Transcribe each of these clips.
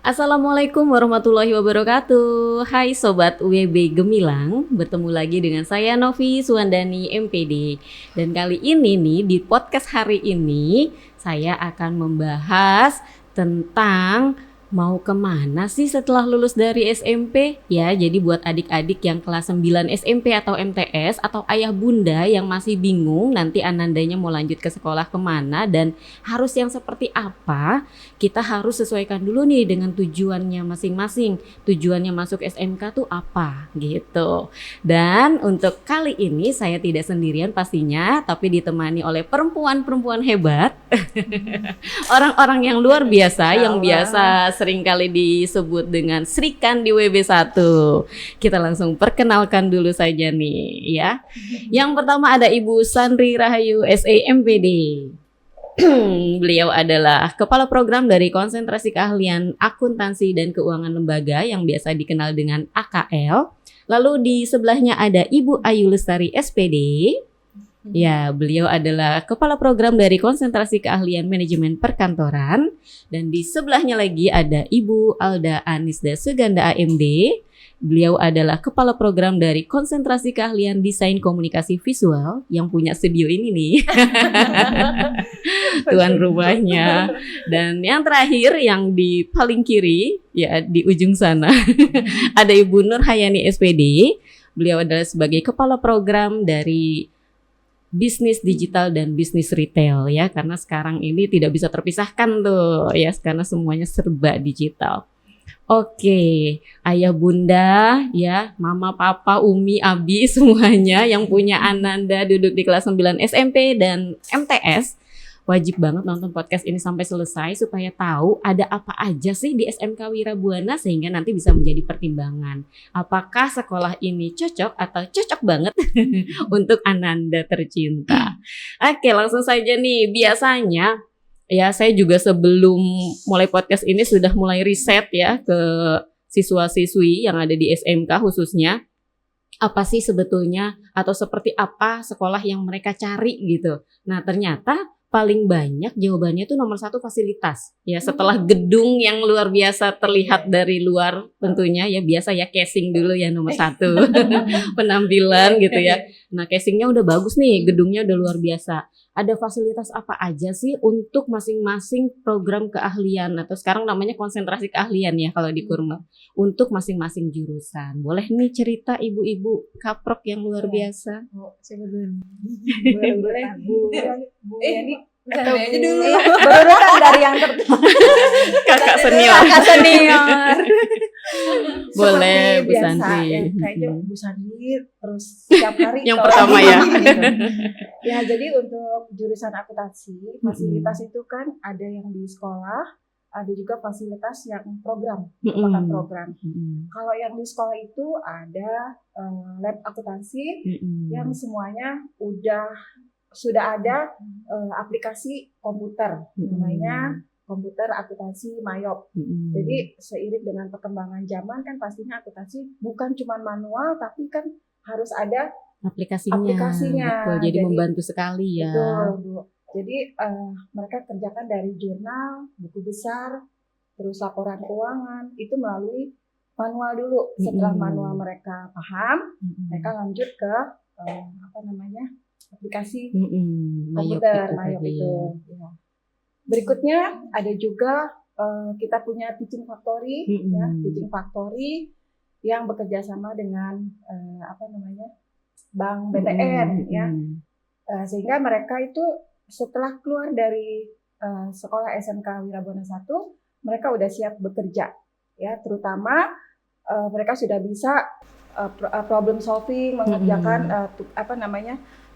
Assalamualaikum warahmatullahi wabarakatuh. Hai Sobat UWB Gemilang, bertemu lagi dengan saya Novi Suwandani MPD. Dan kali ini nih di podcast hari ini saya akan membahas tentang mau kemana sih setelah lulus dari SMP? Ya, jadi buat adik-adik yang kelas 9 SMP atau MTS atau ayah bunda yang masih bingung nanti anandanya mau lanjut ke sekolah kemana dan harus yang seperti apa, kita harus sesuaikan dulu nih dengan tujuannya masing-masing. Tujuannya masuk SMK tuh apa gitu. Dan untuk kali ini saya tidak sendirian pastinya, tapi ditemani oleh perempuan-perempuan hebat. Orang-orang yang luar biasa, yang biasa seringkali disebut dengan Srikan di WB1. Kita langsung perkenalkan dulu saja nih ya. Yang pertama ada Ibu Sandri Rahayu SAMPD. Beliau adalah Kepala Program dari Konsentrasi Keahlian Akuntansi dan Keuangan Lembaga yang biasa dikenal dengan AKL. Lalu di sebelahnya ada Ibu Ayu Lestari SPD. Ya, beliau adalah Kepala Program dari Konsentrasi Keahlian Manajemen Perkantoran. Dan di sebelahnya lagi ada Ibu Alda Anisda Suganda AMD. Beliau adalah Kepala Program dari Konsentrasi Keahlian Desain Komunikasi Visual yang punya studio ini nih. Tuan rumahnya. Dan yang terakhir yang di paling kiri, ya di ujung sana, ada Ibu Nur Hayani SPD. Beliau adalah sebagai Kepala Program dari bisnis digital dan bisnis retail ya, karena sekarang ini tidak bisa terpisahkan tuh ya, karena semuanya serba digital. Oke, ayah bunda ya, mama papa umi abi semuanya yang punya ananda duduk di kelas 9 SMP dan MTS wajib banget nonton podcast ini sampai selesai supaya tahu ada apa aja sih di SMK Wirabuana sehingga nanti bisa menjadi pertimbangan. Apakah sekolah ini cocok atau cocok banget untuk ananda tercinta. Oke, langsung saja nih. Biasanya ya saya juga sebelum mulai podcast ini sudah mulai riset ya ke siswa-siswi yang ada di SMK khususnya. Apa sih sebetulnya atau seperti apa sekolah yang mereka cari gitu. Nah, ternyata paling banyak jawabannya itu nomor 1 fasilitas. Ya, setelah gedung yang luar biasa terlihat dari luar tentunya ya, biasa ya casing dulu ya nomor 1. Penampilan gitu ya. Nah, casingnya udah bagus nih, gedungnya udah luar biasa. Ada fasilitas apa aja sih untuk masing-masing program keahlian atau sekarang namanya konsentrasi keahlian ya kalau di Kurma. Untuk masing-masing jurusan. Boleh nih cerita ibu-ibu kaprok yang luar biasa. Siapa dulu? Boleh Bu Yani Atau aja dulu. Berurutan dari yang tertua. Kakak senior. Boleh Bu biasa, Sandri. Ya, kayaknya Bu Sandri terus setiap hari. Yang pertama ya. Ya, jadi untuk jurusan akuntansi, fasilitas itu kan ada yang di sekolah, ada juga fasilitas yang program, merupakan program. Kalau yang di sekolah itu ada lab akuntansi yang semuanya sudah ada aplikasi komputer, namanya komputer akuntansi Mayop. Jadi seiring dengan perkembangan zaman kan pastinya akuntansi bukan cuma manual tapi kan harus ada aplikasinya. Betul, jadi membantu sekali ya. Betul, Bu. Jadi mereka kerjakan dari jurnal, buku besar, terus laporan keuangan itu melalui manual dulu. Setelah manual mereka paham, mereka lanjut ke aplikasi komputer Mayop itu. Ya. Berikutnya ada juga kita punya teaching factory, ya, teaching factory yang bekerja sama dengan Bank BTN, ya, sehingga mereka itu setelah keluar dari sekolah SMK Wirabuana 1, mereka udah siap bekerja, ya, terutama mereka sudah bisa problem solving, mengerjakan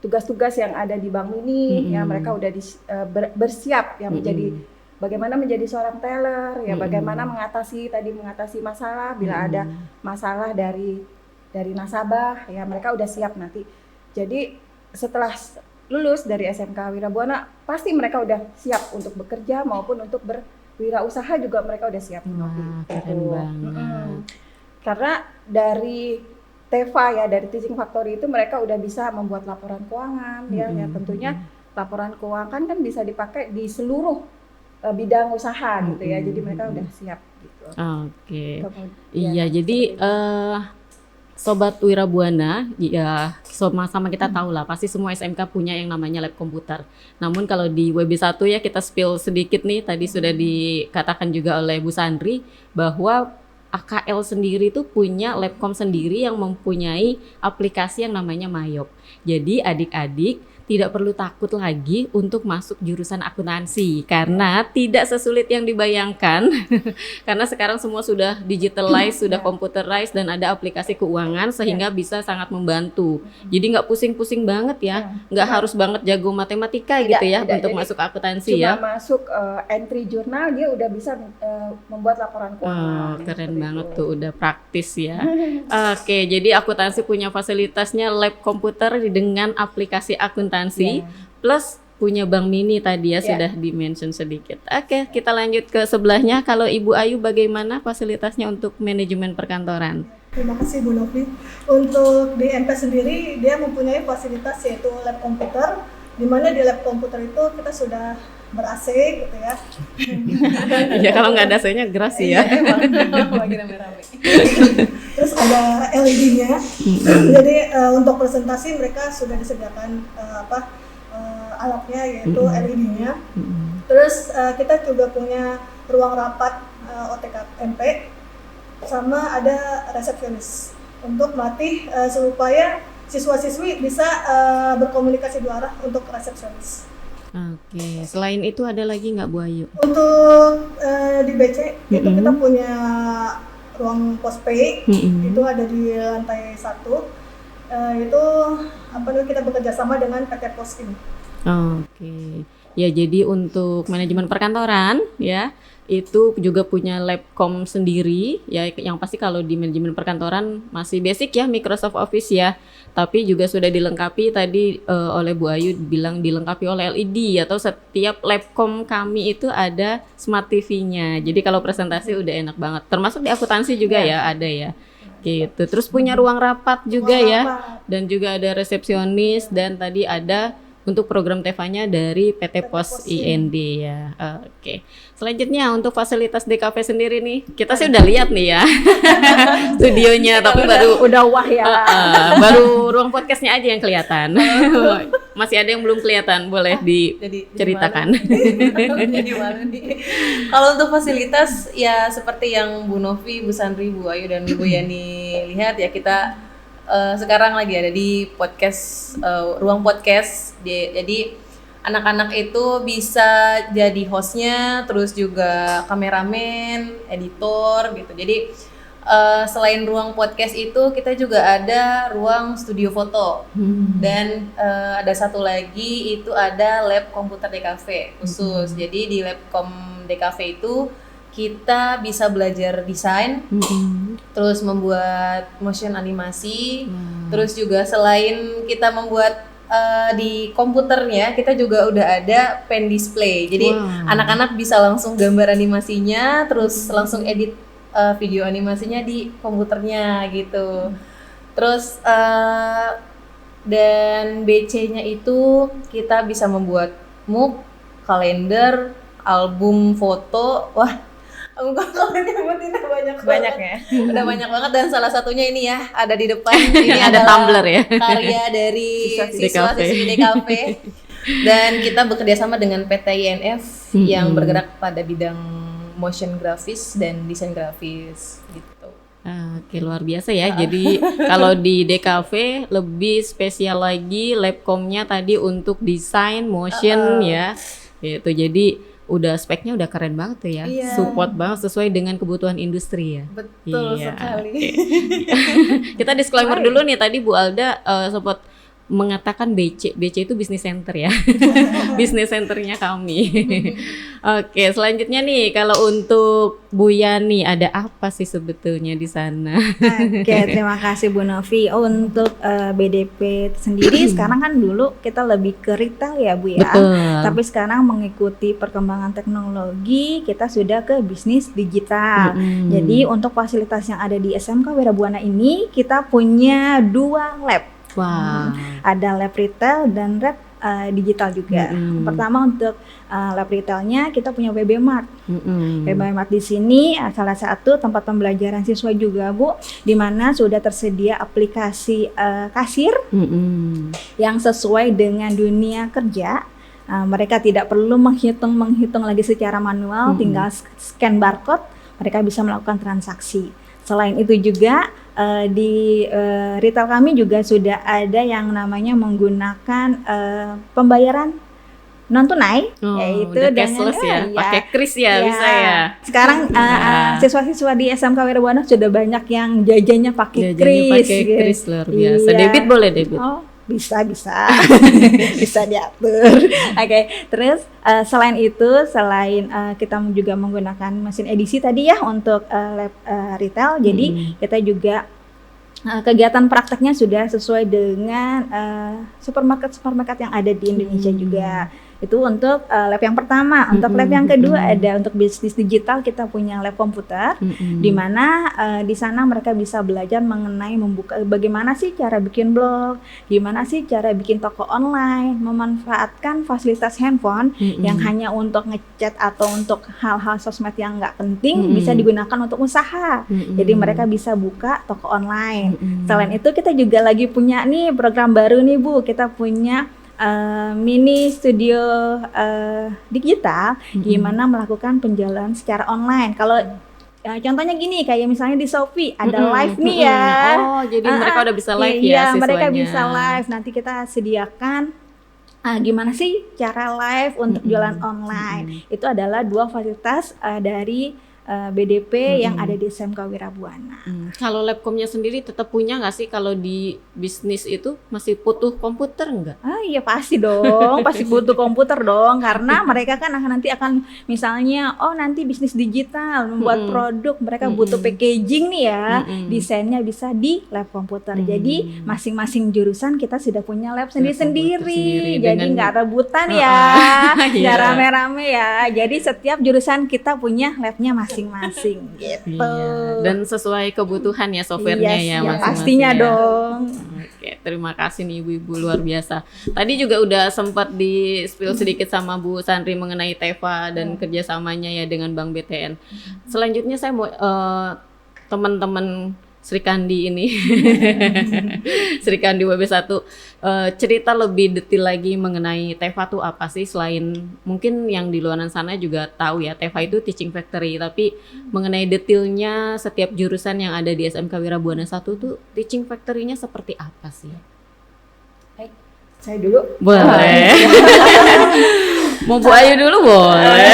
tugas-tugas yang ada di Bank Mini, ya, mereka udah bersiap ya menjadi bagaimana menjadi seorang teller, ya, bagaimana mengatasi masalah bila ada masalah dari nasabah, ya, mereka udah siap nanti. Jadi setelah lulus dari SMK Wirabuana pasti mereka udah siap untuk bekerja maupun untuk berwirausaha juga mereka udah siap. Wah, keren banget. Karena dari TEFA ya, dari Teaching Factory itu mereka udah bisa membuat laporan keuangan, ya tentunya laporan keuangan kan bisa dipakai di seluruh bidang usaha gitu ya. Jadi mereka udah siap gitu. Oke. Kemudian, Iya, jadi Sobat Wirabuana, ya sama-sama kita tahu lah, pasti semua SMK punya yang namanya lab komputer. Namun kalau di WB1 ya kita spill sedikit nih, tadi sudah dikatakan juga oleh Bu Sandri bahwa AKL sendiri tuh punya labcom sendiri yang mempunyai aplikasi yang namanya Mayop. Jadi adik-adik tidak perlu takut lagi untuk masuk jurusan akuntansi karena tidak sesulit yang dibayangkan. Karena sekarang semua sudah digitalized, sudah computerized dan ada aplikasi keuangan sehingga bisa sangat membantu. Jadi nggak pusing-pusing banget ya, nggak harus banget jago matematika gitu ya untuk masuk akuntansi ya. Cuma masuk entry jurnal dia udah bisa membuat laporan keuangan. Keren banget tuh, udah praktis ya. Oke, jadi akuntansi punya fasilitasnya lab komputer dengan aplikasi akuntansi. Plus punya bank mini tadi ya sudah di-mention sedikit. Oke, kita lanjut ke sebelahnya. Kalau Ibu Ayu bagaimana fasilitasnya untuk manajemen perkantoran? Terima kasih Bu Novi. Untuk di MP sendiri dia mempunyai fasilitas yaitu lab komputer, di mana di lab komputer itu kita sudah ber-AC gitu ya. Ya kalau nggak ada AC-nya gerasi ya. Lagi rame-rame. Terus ada LED-nya. Jadi untuk presentasi mereka sudah disediakan alatnya yaitu LED-nya. Terus kita juga punya ruang rapat OTK MP sama ada resepsionis untuk melatih supaya siswa-siswi bisa berkomunikasi dua arah untuk resepsionis. Oke, selain itu ada lagi nggak Bu Ayu? Untuk di BC itu kita punya ruang pospay, itu ada di lantai 1. Itu kita bekerja sama dengan PT Pos ini. Oke. Ya, jadi untuk manajemen perkantoran ya itu juga punya labcom sendiri ya, yang pasti kalau di manajemen perkantoran masih basic ya Microsoft Office ya, tapi juga sudah dilengkapi tadi oleh Bu Ayu bilang dilengkapi oleh LED atau setiap labcom kami itu ada smart TV-nya. Jadi kalau presentasi udah enak banget. Termasuk di akuntansi juga ya ada ya. Gitu. Terus punya ruang rapat juga dan juga ada resepsionis dan tadi ada untuk program TV-nya dari PT Pos IND ya. Oke. Selanjutnya untuk fasilitas DKV sendiri nih, kita sih udah lihat nih ya studionya, tapi udah wah ya. Baru ruang podcastnya aja yang kelihatan. Masih ada yang belum kelihatan, boleh diceritakan. Jadi mana nih? Kalau untuk fasilitas ya seperti yang Bu Novi, Bu Sandri, Bu Ayu dan Bu Yani lihat ya, kita sekarang lagi ada di podcast ruang podcast. Jadi anak-anak itu bisa jadi hostnya, terus juga kameramen, editor gitu. Jadi selain ruang podcast itu kita juga ada ruang studio foto dan ada satu lagi itu ada lab komputer DKV khusus. Jadi di labcom DKV itu kita bisa belajar desain, terus membuat motion animasi, terus juga selain kita membuat di komputernya, kita juga udah ada pen display. Jadi anak-anak bisa langsung gambar animasinya, terus langsung edit video animasinya di komputernya gitu. Terus dan BC-nya itu kita bisa membuat mug, kalender, album foto. Wah, kalau nyebutin banyak ya. Udah banyak banget, dan salah satunya ini ya ada di depan. Ini ada tumbler ya. Karya dari siswa-siswi DKV. Dan kita bekerja sama dengan PT INF yang bergerak pada bidang motion grafis dan desain grafis gitu. Oke, luar biasa ya. Jadi kalau di DKV lebih spesial lagi labcomnya tadi untuk desain motion ya. Gitu. Jadi udah speknya udah keren banget tuh ya, support banget sesuai dengan kebutuhan industri ya. Betul sekali. Kita disclaimer dulu nih, tadi Bu Alda sempat mengatakan BC itu business center ya, business centernya kami. Oke, selanjutnya nih kalau untuk Bu Yani ada apa sih sebetulnya di sana? Oke, terima kasih Bu Novi. Untuk BDP sendiri sekarang kan dulu kita lebih ke retail ya Bu ya. Betul. Tapi sekarang mengikuti perkembangan teknologi kita sudah ke bisnis digital. Jadi untuk fasilitas yang ada di SMK Wirabuana ini kita punya 2 lab. Wah. Ada lab retail dan digital juga. Pertama untuk lab retailnya kita punya WB Mart. WB Mart di sini salah satu tempat pembelajaran siswa juga Bu, di mana sudah tersedia aplikasi kasir yang sesuai dengan dunia kerja. Mereka tidak perlu menghitung lagi secara manual, tinggal scan barcode, mereka bisa melakukan transaksi. Selain itu juga di retail kami juga sudah ada yang namanya menggunakan pembayaran non tunai, yaitu udah dengan cashless ya, pakai kris ya, bisa ya. Sekarang siswa-siswa di SMK Wirabuana sudah banyak yang jajannya pakai kris. Pakai kris luar biasa. Iya. Debit boleh debit. Oh, bisa bisa diatur. Oke, terus selain itu, kita juga menggunakan mesin edisi tadi ya untuk lab retail. Jadi kita juga kegiatan prakteknya sudah sesuai dengan supermarket yang ada di Indonesia juga. Itu untuk lab yang pertama. Untuk lab yang kedua ada untuk bisnis digital, kita punya lab komputer, di mana di sana mereka bisa belajar mengenai bagaimana sih cara bikin blog, gimana sih cara bikin toko online, memanfaatkan fasilitas handphone yang hanya untuk ngechat atau untuk hal-hal sosmed yang nggak penting bisa digunakan untuk usaha. Jadi mereka bisa buka toko online. Selain itu kita juga lagi punya nih program baru nih Bu, kita punya mini studio digital, gimana melakukan penjualan secara online. Kalau contohnya gini, kayak misalnya di Shopee ada live nih ya. Oh, jadi mereka udah bisa live ya Iya, siswanya. mereka bisa live. Nanti kita sediakan gimana sih cara live untuk jualan online. Itu adalah 2 fasilitas dari BDP yang ada di SMK Wirabuana. Kalau labcomnya sendiri tetap punya nggak sih kalau di bisnis itu masih butuh komputer nggak? Iya pasti dong, pasti butuh komputer dong, karena mereka kan nanti akan misalnya, nanti bisnis digital, membuat produk, mereka butuh packaging nih ya, desainnya bisa di lab komputer. Jadi masing-masing jurusan kita sudah punya lab sendiri-sendiri, jadi nggak rebutan ya, nggak rame-rame ya. Jadi setiap jurusan kita punya labnya masing-masing gitu. Iya. Dan sesuai kebutuhan ya softwarenya ya masing-masing. Pastinya ya. dong. Oke, terima kasih nih ibu-ibu luar biasa. Tadi juga udah sempat di spill sedikit sama Bu Sandri mengenai Teva dan kerjasamanya ya dengan Bank BTN. Selanjutnya saya mau teman-teman Sri Kandi ini, Sri Kandi WB1, cerita lebih detail lagi mengenai Teva tuh apa sih, selain mungkin yang di luar sana juga tahu ya Teva itu teaching factory, tapi mengenai detailnya setiap jurusan yang ada di SMK Wirabuana 1 tuh teaching factory-nya seperti apa sih? Baik, saya dulu. Boleh. Mau Bu Ayu dulu boleh.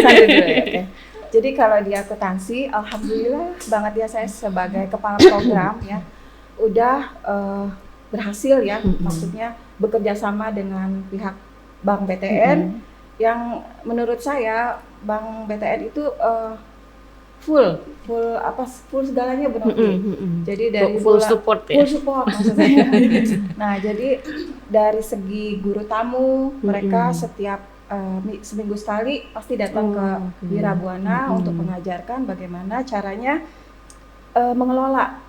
Saya dulu ya, oke. Jadi kalau di akuntansi, alhamdulillah banget ya saya sebagai kepala program ya, udah berhasil ya, maksudnya bekerja sama dengan pihak Bank BTN yang menurut saya Bank BTN itu full segalanya benar. Jadi dari full support ya. Full support maksudnya. Nah, jadi dari segi guru tamu, mereka setiap seminggu sekali pasti datang ke Wirabuana untuk mengajarkan bagaimana caranya mengelola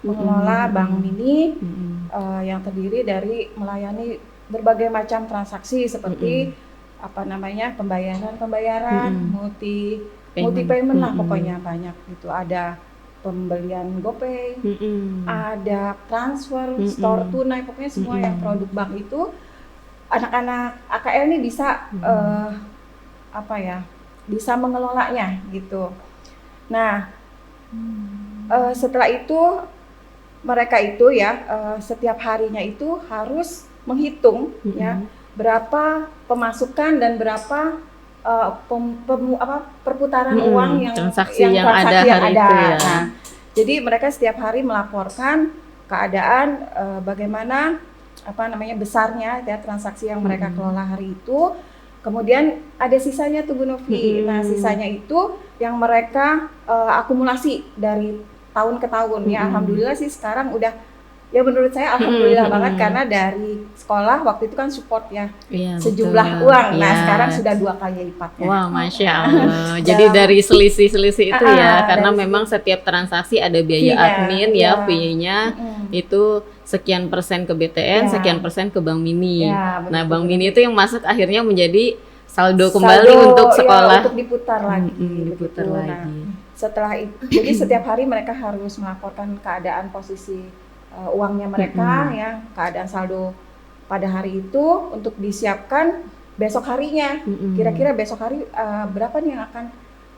bank mini yang terdiri dari melayani berbagai macam transaksi seperti pembayaran multi payment lah pokoknya banyak itu, ada pembelian GoPay, ada transfer, store tunai, pokoknya semua yang produk bank itu anak-anak AKL ini bisa bisa mengelolanya gitu. Nah, setelah itu mereka itu ya setiap harinya itu harus menghitung ya berapa pemasukan dan berapa perputaran uang yang transaksi yang ada hari itu ya. Nah, jadi mereka setiap hari melaporkan keadaan bagaimana besarnya ya transaksi yang mereka kelola hari itu. Kemudian ada sisanya tuh Bu Novi. Nah, sisanya itu yang mereka akumulasi dari tahun ke tahun ya. Alhamdulillah sih sekarang udah, ya menurut saya alhamdulillah banget, karena dari sekolah waktu itu kan support ya sejumlah uang. Nah, sekarang sudah 2 kali lipatnya. Wah, Masya Allah. Jadi dari selisih itu ya, karena memang setiap transaksi ada biaya admin ya, fee-nya. itu sekian persen ke BTN, Ya. sekian persen ke Bank Mini. Ya, betul, Nah, Bank betul. Mini itu yang masuk akhirnya menjadi saldo kembali untuk sekolah. Ya, untuk diputar lagi. Diputar begitu. lagi. Nah, setelah itu, jadi setiap hari mereka harus melaporkan keadaan posisi uangnya mereka, ya, keadaan saldo pada hari itu untuk disiapkan besok harinya. Kira-kira besok hari berapa nih yang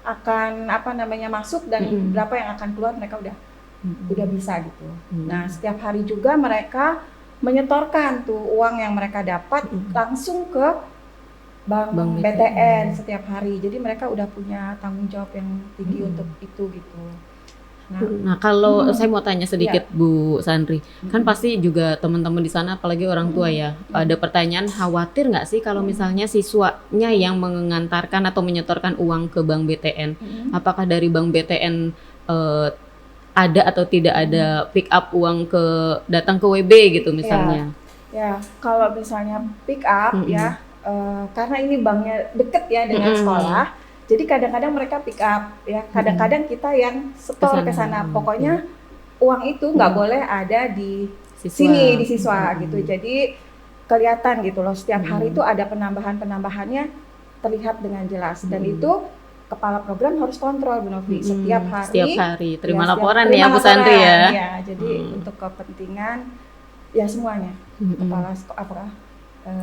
akan apa namanya masuk dan berapa yang akan keluar, mereka udah bisa gitu. Nah, setiap hari juga mereka menyetorkan tuh uang yang mereka dapat langsung ke Bank BTN setiap hari. Jadi mereka udah punya tanggung jawab yang tinggi untuk itu gitu. Nah, kalau saya mau tanya sedikit Bu Sandri, kan pasti juga teman-teman di sana, apalagi orang tua ya, ada pertanyaan, khawatir nggak sih kalau misalnya siswanya yang mengantarkan atau menyetorkan uang ke Bank BTN, apakah dari Bank BTN ada atau tidak ada pick up uang datang ke WB gitu misalnya? Ya, kalau misalnya pick up ya, karena ini banknya deket ya dengan sekolah. Jadi kadang-kadang mereka pick up ya, kadang-kadang kita yang setor ke sana. Pokoknya uang itu nggak boleh ada di sini di siswa gitu. Jadi kelihatan gitu loh, setiap hari itu ada penambahannya terlihat dengan jelas. Dan itu kepala program harus kontrol Bu Novi setiap hari. Setiap hari terima Ya, laporan terima ya Bu Sandri ya. Ya, jadi untuk kepentingan ya semuanya. Kepala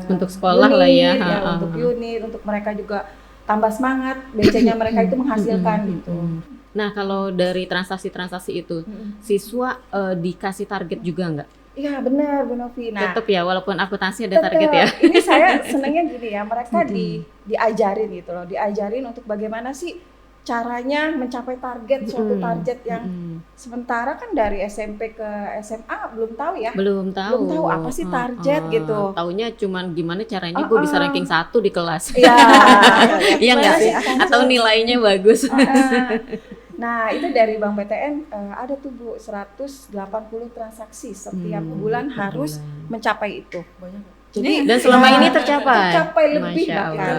untuk sekolah unit, lah ya. Untuk unit, untuk mereka juga tambah semangat, BC-nya mereka itu menghasilkan gitu. Nah, kalau dari transaksi-transaksi itu, siswa dikasih target juga nggak? Iya benar Bu Novi. Nah, tetap ya, walaupun akuntansi ada target ya. Ini saya senangnya gini ya, mereka diajarin gitu loh, diajarin untuk bagaimana sih caranya mencapai target, suatu target yang sementara kan dari SMP ke SMA belum tahu ya. Belum tahu apa sih target gitu. Taunya cuman gimana caranya gue bisa ranking 1 di kelas. Iya. Iya nggak sih? Atau nilainya bagus. Nah, itu dari Bank BTN ada tuh Bu 180 transaksi setiap bulan harus mencapai itu. Banyak. Jadi dan selama ini tercapai lebih bahkan.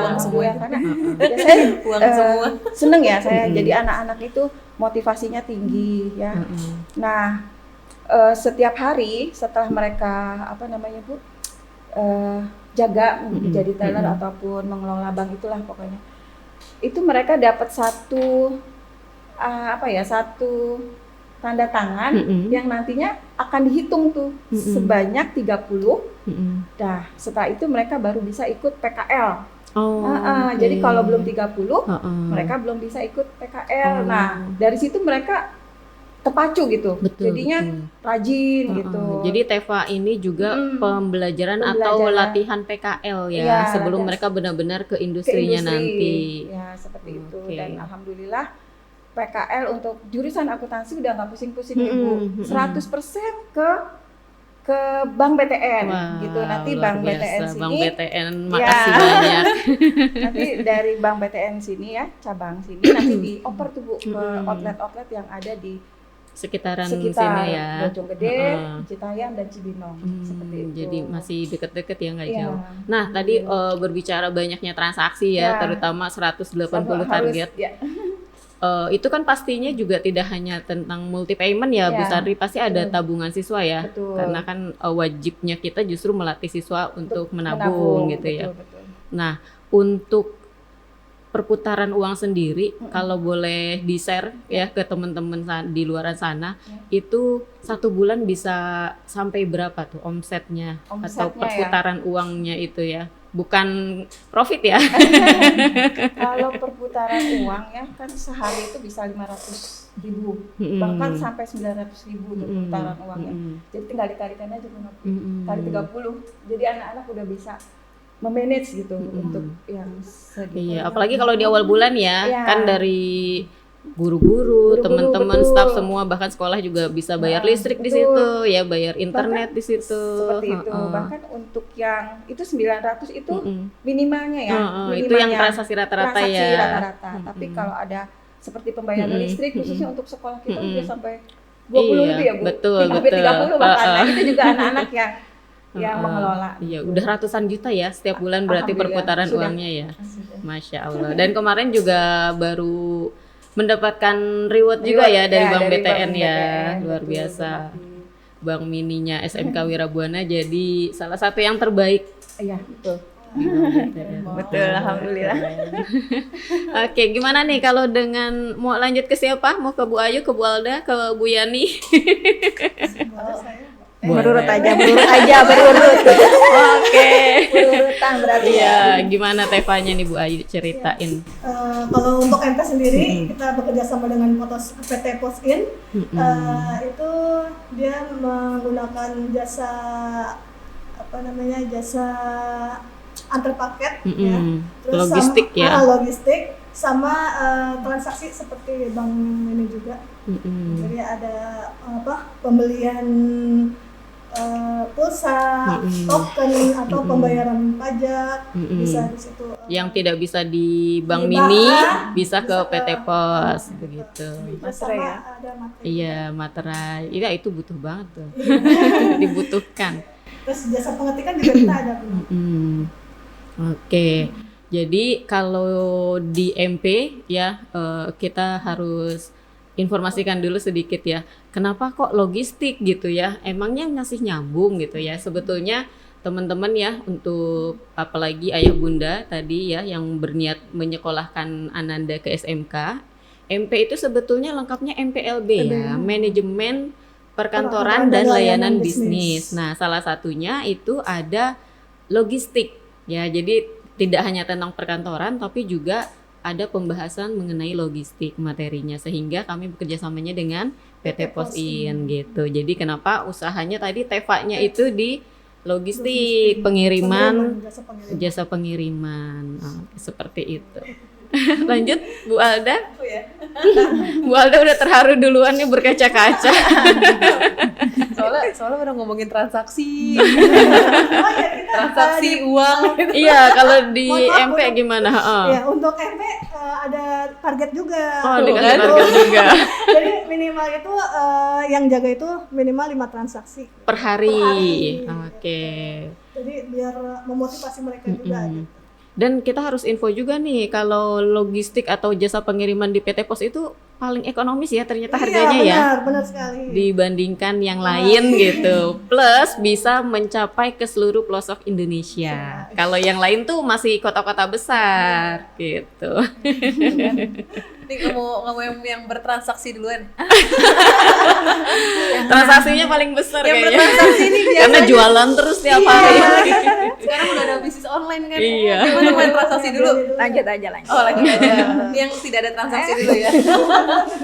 Uang semua ya, karena ya saya uang semua. Seneng ya saya jadi anak-anak itu motivasinya tinggi ya. Nah, setiap hari setelah mereka apa namanya Bu jaga jadi teller ataupun mengelola bank itulah pokoknya. Itu mereka dapat satu tanda tangan yang nantinya akan dihitung tuh sebanyak 30. Nah, setelah itu mereka baru bisa ikut PKL. Jadi kalau belum 30, mereka belum bisa ikut PKL. Nah, dari situ mereka terpacu gitu. Jadinya rajin gitu. Jadi TEVA ini juga pembelajaran atau latihan PKL ya, sebelum mereka benar-benar ke industrinya nanti. Ya, seperti itu. Dan alhamdulillah PKL untuk jurusan akuntansi udah nggak pusing-pusing Ibu. 100% ke Bank BTN gitu. Nanti Bank BTN sini. Bank BTN makasih banyak. Nanti dari Bank BTN sini ya, cabang sini nanti dioper tuh Bu ke outlet-outlet yang ada di sekitar sini ya. Bojonggede, Citayam dan Cibinong seperti itu. Jadi masih deket-deket ya, nggak jauh. Nah, tadi berbicara banyaknya transaksi ya, terutama 180 target. Itu kan pastinya juga tidak hanya tentang multi payment ya, Bu Sandri, pasti ada tabungan siswa ya. Karena kan wajibnya kita justru melatih siswa untuk menabung gitu ya. Nah, untuk perputaran uang sendiri, kalau boleh di-share ya ke teman-teman di luar sana, itu 1 bulan bisa sampai berapa tuh omsetnya atau perputaran uangnya itu ya? Bukan profit ya? Kalau perputaran uang ya kan sehari itu bisa 500.000, bahkan sampai 900.000 untuk perputaran uangnya. Jadi tinggal dikalikan aja kali 30. Jadi anak-anak udah bisa memanage gitu untuk yang sedikit. Iya, apalagi kalau di awal bulan ya, kan dari guru-guru, teman-teman, staf semua, bahkan sekolah juga bisa bayar listrik di situ, ya bayar internet bahkan di situ. Seperti itu. Bahkan untuk yang itu 900 itu minimalnya ya. Itu yang transaksi rata-rata ya. Tapi kalau ada seperti pembayaran listrik khususnya untuk sekolah kita bisa sampai 20 itu ya Bu. Betul. 30 bahkan. Nah, itu juga anak-anak yang mengelola. Iya, udah ratusan juta ya setiap bulan berarti perputaran uangnya ya. Masya Allah. Dan kemarin juga baru mendapatkan reward juga ya dari Bank BTN ya, luar biasa. Bank Mininya SMK Wirabuana jadi salah satu yang terbaik. Iya, betul. Betul, alhamdulillah. Oke, gimana nih kalau dengan mau lanjut ke siapa? Mau ke Bu Ayu, ke Bu Alda, ke Bu Yani? Berurut aja, berurut. Oke. Berurutan berarti ya. Iya, gimana Tevanya nih Bu Ayu ceritain? Kalau untuk MP sendiri kita bekerja sama dengan PT Posin. Itu dia menggunakan jasa jasa antar paket ya. Terus Logistik sama, ya. Logistik sama transaksi seperti bank ini juga. Jadi ada pembelian pulsa, token atau pembayaran pajak bisa di situ. Yang tidak bisa di Bank Mini bisa ke PT Pos begitu. Materai ya. Ada materai. Iya, materai. Iya, itu butuh banget tuh. Dibutuhkan. Terus jasa pengetikan juga kita ada. Oke. Jadi kalau di MP ya kita harus informasikan dulu sedikit ya. Kenapa kok logistik gitu ya? Emangnya masih nyambung gitu ya? Sebetulnya teman-teman ya, untuk apalagi ayah bunda tadi ya yang berniat menyekolahkan Ananda ke SMK, MP itu sebetulnya lengkapnya MPLB ya, manajemen perkantoran dan layanan bisnis. Nah, salah satunya itu ada logistik ya. Jadi tidak hanya tentang perkantoran tapi juga ada pembahasan mengenai logistik materinya, sehingga kami bekerjasamanya dengan PT Posin gitu. Jadi kenapa usahanya tadi Tevanya itu di logistik, pengiriman, jasa pengiriman. Seperti itu. Lanjut Bu Alda. Bu Alda udah terharu duluan nih berkaca-kaca. Soalnya udah ngomongin transaksi. Transaksi uang. Iya, kalau di MP untuk, gimana? Ya, untuk MP ada target juga. Oh, dikasih target juga. Jadi minimal itu yang jaga itu minimal 5 transaksi Per hari. per hari. Oke. Jadi biar memotivasi mereka juga. Gitu. Dan kita harus info juga nih, kalau logistik atau jasa pengiriman di PT Pos itu paling ekonomis ya ternyata harganya ya. Benar sekali. Dibandingkan yang lain gitu. Plus bisa mencapai ke seluruh pelosok Indonesia. Kalau yang lain tuh masih kota-kota besar gitu. Ini nggak mau yang bertransaksi duluan. Transaksinya paling besar Yang kayaknya. bertransaksi ini biasanya. Karena jualan terus tiap hari. Sekarang udah ada bisnis online kan. Iya. Gimana main transaksi dulu? Lanjut aja. Oh, lanjut aja. Yang tidak ada transaksi dulu ya.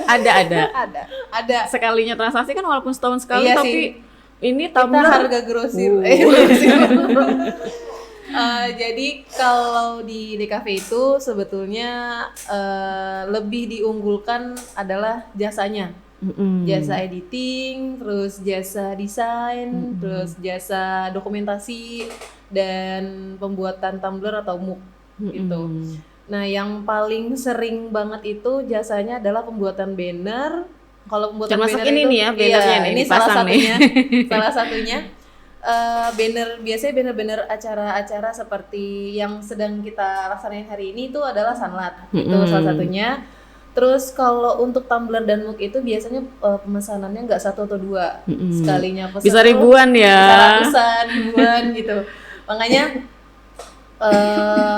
Ada. Sekalinya transaksi kan walaupun setahun sekali, Iya tapi sih. ini Kita tumbler harga grosir. Jadi kalau di DKV itu sebetulnya lebih diunggulkan adalah jasanya. Jasa editing, terus jasa desain, terus jasa dokumentasi dan pembuatan tumbler atau MOOC gitu. Nah, yang paling sering banget itu jasanya adalah pembuatan banner. Kalau pembuatan termasuk banner ini itu, nih ya, bannernya nih, ini dipasang salah satunya. nih. Salah satunya banner, biasanya banner-banner acara-acara seperti yang sedang kita laksanain hari ini itu adalah Sanlat. Itu salah satunya. Terus kalau untuk tumbler dan mug itu biasanya pemesanannya nggak 1 atau 2 sekalinya pesan. Bisa ribuan ya. Bisa ratusan, ribuan gitu. Makanya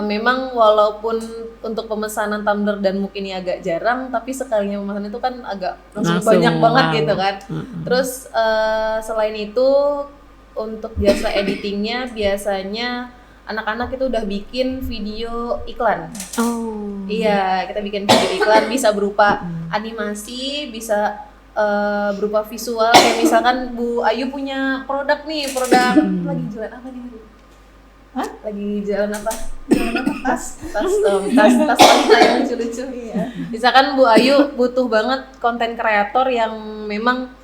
memang walaupun untuk pemesanan tumbler dan mug ini agak jarang, tapi sekalinya pemesanan itu kan agak langsung banyak banget gitu kan. Terus selain itu untuk jasa editingnya biasanya anak-anak itu udah bikin video iklan. Oh. Iya, kita bikin video iklan bisa berupa animasi, bisa berupa visual. Kayak misalkan Bu Ayu punya produk nih, produk lagi jualan apa nih? Hah? Lagi jalan apa? Tas wanita yang lucu-lucu. Iya. Misalkan Bu Ayu butuh banget konten kreator yang memang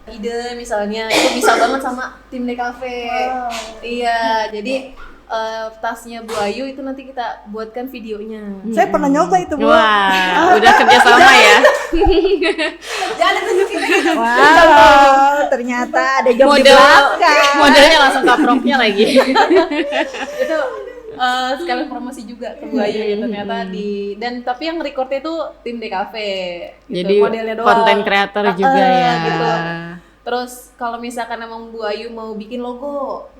ide misalnya itu bisa banget sama tim DKV. Wow. Iya, jadi tasnya Bu Ayu itu nanti kita buatkan videonya. Saya pernah nyoba itu, Bu. Wah, udah kerja sama ya. Jangan tunjukin. Wow, ternyata ada job di belakang. Modelnya langsung kaproknya lagi. Itu sekalian promosi juga ke Bu Ayu ya ternyata tapi yang recordnya itu tim DKV gitu. Jadi modelnya doang. konten kreator juga ya. Gitu. Terus kalau misalkan emang Bu Ayu mau bikin logo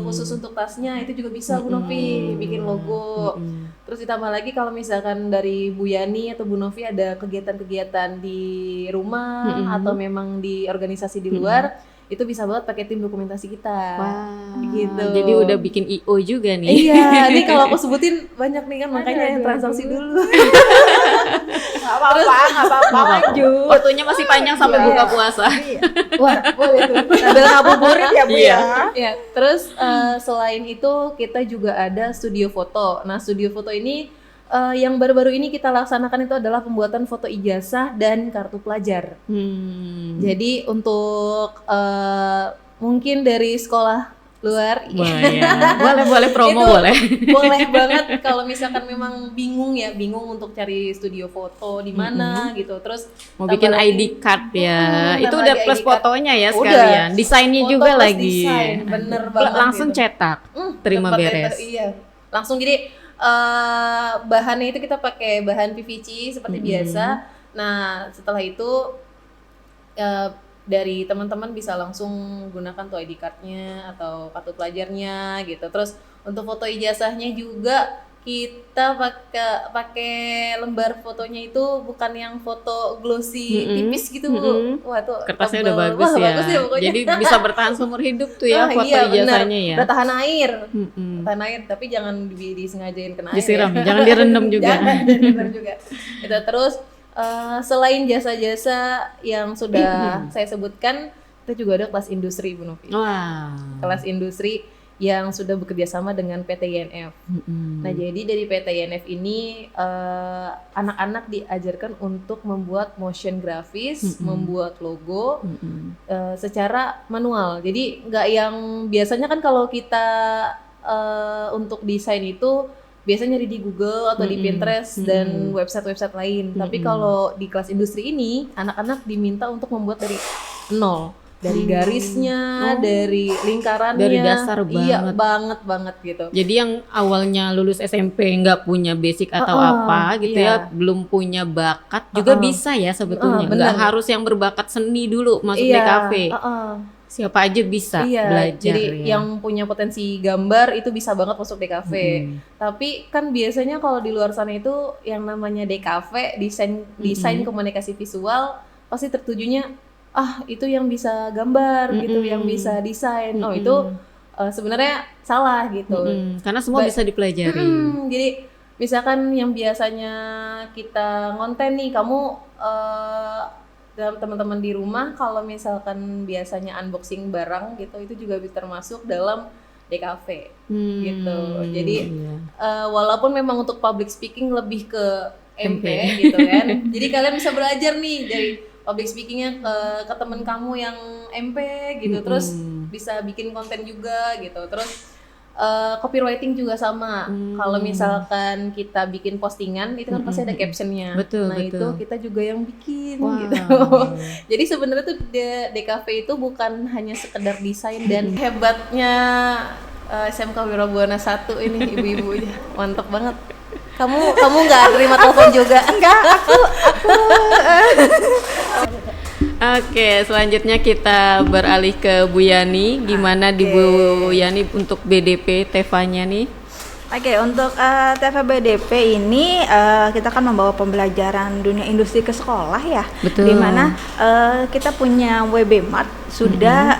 khusus untuk tasnya, itu juga bisa Bu Novi bikin logo. Terus ditambah lagi kalau misalkan dari Bu Yani atau Bu Novi ada kegiatan-kegiatan di rumah atau memang di organisasi di luar, itu bisa banget pakai tim dokumentasi kita. Gitu. Jadi udah bikin IO juga nih. Iya, ini kalau aku sebutin banyak nih kan, makanya yang transaksi dulu. Nggak apa-apa, lanjut. Waktunya masih panjang sampai buka puasa. Wah, boleh tuh. Sambil ngabuburit ya Bu ya. Ya, terus selain itu kita juga ada studio foto. Nah, studio foto ini yang baru-baru ini kita laksanakan itu adalah pembuatan foto ijazah dan kartu pelajar. Jadi untuk mungkin dari sekolah luar, boleh promo boleh banget kalau misalkan memang bingung untuk cari studio foto di mana gitu. Terus mau bikin ID card ya, itu udah plus fotonya ya Udah. sekalian, desainnya Foto juga plus lagi, desain, bener banget langsung gitu. cetak, terima Tempat beres. iya, langsung jadi bahannya itu kita pakai bahan PVC seperti biasa. Nah setelah itu dari teman-teman bisa langsung gunakan tuh ID card-nya atau kartu pelajarnya gitu. Terus untuk foto ijazahnya juga kita pakai lembar fotonya itu bukan yang foto glossy tipis gitu Bu. Wah tuh Kertasnya udah tebel. bagus ya. Bagus ya pokoknya. Jadi bisa bertahan seumur hidup tuh ya foto iya, ijazahnya ya. Udah tahan air. Tahan air, tapi jangan disengajain kena air. Disiram, ya. jangan direndam juga. Jangan direndam juga. Itu terus selain jasa-jasa yang sudah saya sebutkan, kita juga ada kelas industri Bu Novi. Wah. Kelas industri yang sudah bekerja sama dengan PT INF. Nah, jadi dari PT INF ini anak-anak diajarkan untuk membuat motion grafis, membuat logo secara manual. Jadi nggak yang biasanya kan kalau kita untuk desain itu biasanya di Google atau di Pinterest dan website-website lain. Tapi kalau di kelas industri ini anak-anak diminta untuk membuat dari nol. Dari garisnya, dari lingkarannya, dari dasar banget. Iya, banget gitu. Jadi yang awalnya lulus SMP nggak punya basic atau apa gitu ya, belum punya bakat juga bisa ya sebetulnya. Nggak harus yang berbakat seni dulu masuk DKV. Siapa aja bisa belajar. Jadi yang punya potensi gambar itu bisa banget masuk DKV. Tapi kan biasanya kalau di luar sana itu yang namanya DKV, desain komunikasi visual, pasti tertujunya itu yang bisa gambar gitu, yang bisa desain. Itu sebenarnya salah gitu. Karena semua bisa dipelajari. Jadi misalkan yang biasanya kita ngonten nih, kamu dalam teman-teman di rumah kalau misalkan biasanya unboxing barang gitu, itu juga bisa termasuk dalam DKV gitu. Jadi walaupun memang untuk public speaking lebih ke MP gitu kan. Jadi kalian bisa belajar nih dari public speakingnya ke temen kamu yang MP gitu, terus bisa bikin konten juga gitu. Terus copywriting juga sama. Kalau misalkan kita bikin postingan itu kan pasti ada captionnya. Betul. Itu kita juga yang bikin gitu. Jadi sebenarnya tuh DKV itu bukan hanya sekedar desain dan hebatnya SMK Wirabuana 1 ini ibu-ibu mantep banget. Kamu nggak terima telepon juga? Enggak, aku Oke, selanjutnya kita beralih ke Bu Yani. Gimana di Bu Yani untuk BDP Teva-nya nih? Oke, untuk TV BDP ini kita kan membawa pembelajaran dunia industri ke sekolah ya. Betul. Dimana kita punya WB-Mart sudah